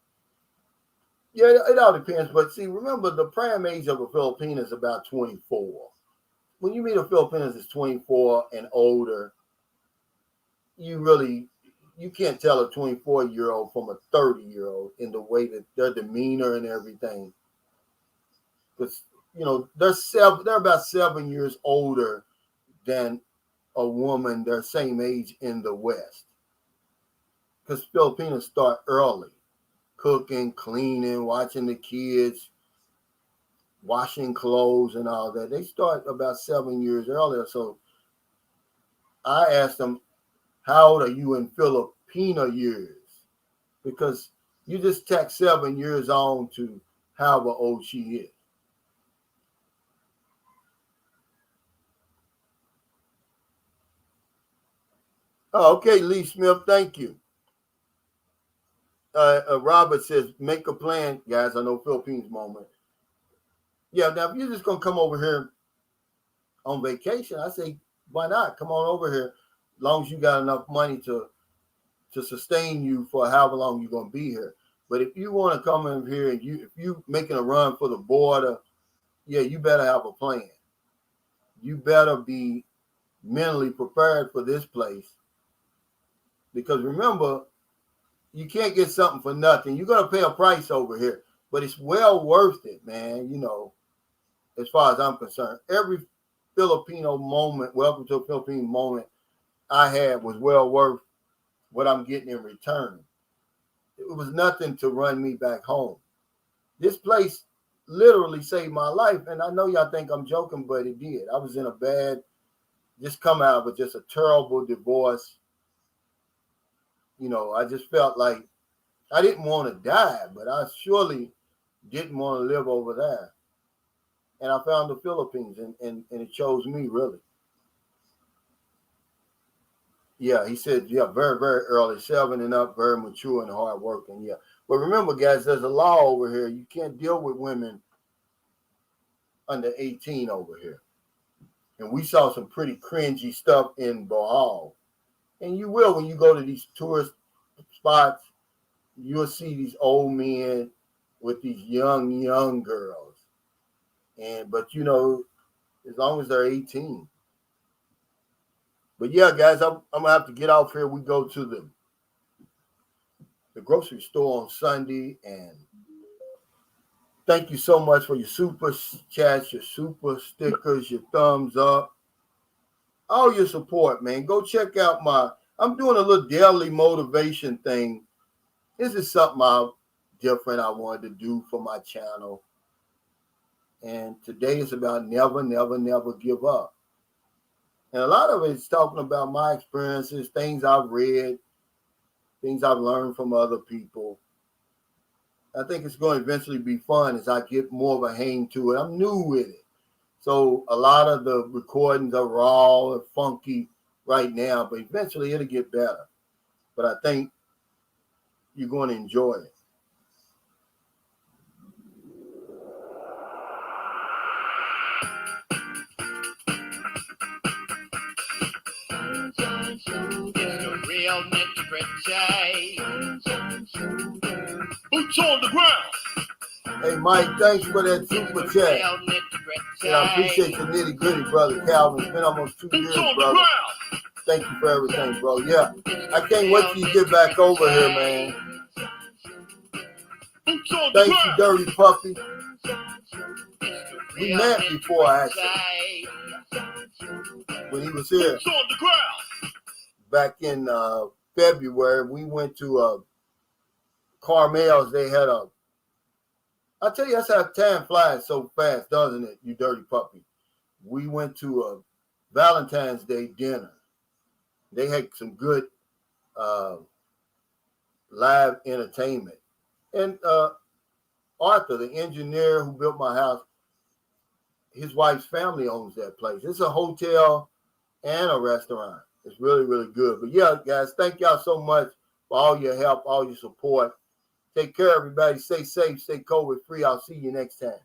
Yeah, it all depends. But see, remember the prime age of a Filipino is about 24. When you meet a Filipino that's 24 and older, you can't tell a 24-year-old from a 30-year-old in the way that their demeanor and everything. Because they're about 7 years older than a woman their same age in the West. Because Filipinos start early, cooking, cleaning, watching the kids, washing clothes and all that. They start about 7 years earlier. So I asked them, "How old are you in Filipino years?" Because you just tack 7 years on to however old she is. Oh, okay, Lee Smith, thank you. Robert says, "Make a plan, guys." I know Philippines moment. Yeah, now if you're just gonna come over here on vacation, I say, why not? Come on over here, as long as you got enough money to sustain you for however long you're gonna be here. But if you want to come over here and if you making a run for the border, yeah, you better have a plan. You better be mentally prepared for this place. Because remember, you can't get something for nothing. You're gonna pay a price over here, but it's well worth it, man. As far as I'm concerned, every Filipino moment, welcome to a Filipino moment I had was well worth what I'm getting in return. It was nothing to run me back home. This place literally saved my life. And I know y'all think I'm joking, but it did. I was in a just come out with just a terrible divorce. I just felt like I didn't want to die, but I surely didn't want to live over there. And I found the Philippines, and it chose me, really. Yeah, he said, yeah, very, very early, 7 and up, very mature and hardworking. Yeah. But remember, guys, there's a law over here. You can't deal with women under 18 over here. And we saw some pretty cringy stuff in Bohol. And you will when you go to these tourist spots, you'll see these old men with these young girls. But as long as they're 18. But yeah, guys, I'm gonna have to get off here. We go to the grocery store on Sunday, and thank you so much for your super chats, your super stickers, your thumbs up, all your support, man. Go check out I'm doing a little daily motivation thing. This is something different I wanted to do for my channel. And today is about never, never, never give up. And a lot of it is talking about my experiences, things I've read, things I've learned from other people. I think it's going to eventually be fun as I get more of a hang to it. I'm new with it. So a lot of the recordings are raw and funky right now, but eventually it'll get better. But I think you're going to enjoy it. It's the real Mr. gritty. Boots on the ground. Hey, Mike, thanks for that super chat. Real nitty-gritty. And I appreciate the nitty-gritty, brother Calvin. It's been almost 2 Boots years, on the brother. ground. Thank you for everything, bro. Yeah, I can't wait till you get back over here, man. Boots on the Thank you, ground. Dirty Puppy. We Real met before, actually, nitty-gritty. when he was here Boots on the ground. back in February. We went to Carmel's. They had I tell you, that's how time flies so fast, doesn't it, you dirty puppy? We went to a Valentine's Day dinner. They had some good live entertainment. And Arthur, the engineer who built my house, his wife's family owns that place. It's a hotel and a restaurant. It's really, really good. But yeah, guys, thank y'all so much for all your help, all your support. Take care, everybody. Stay safe, stay COVID free. I'll see you next time.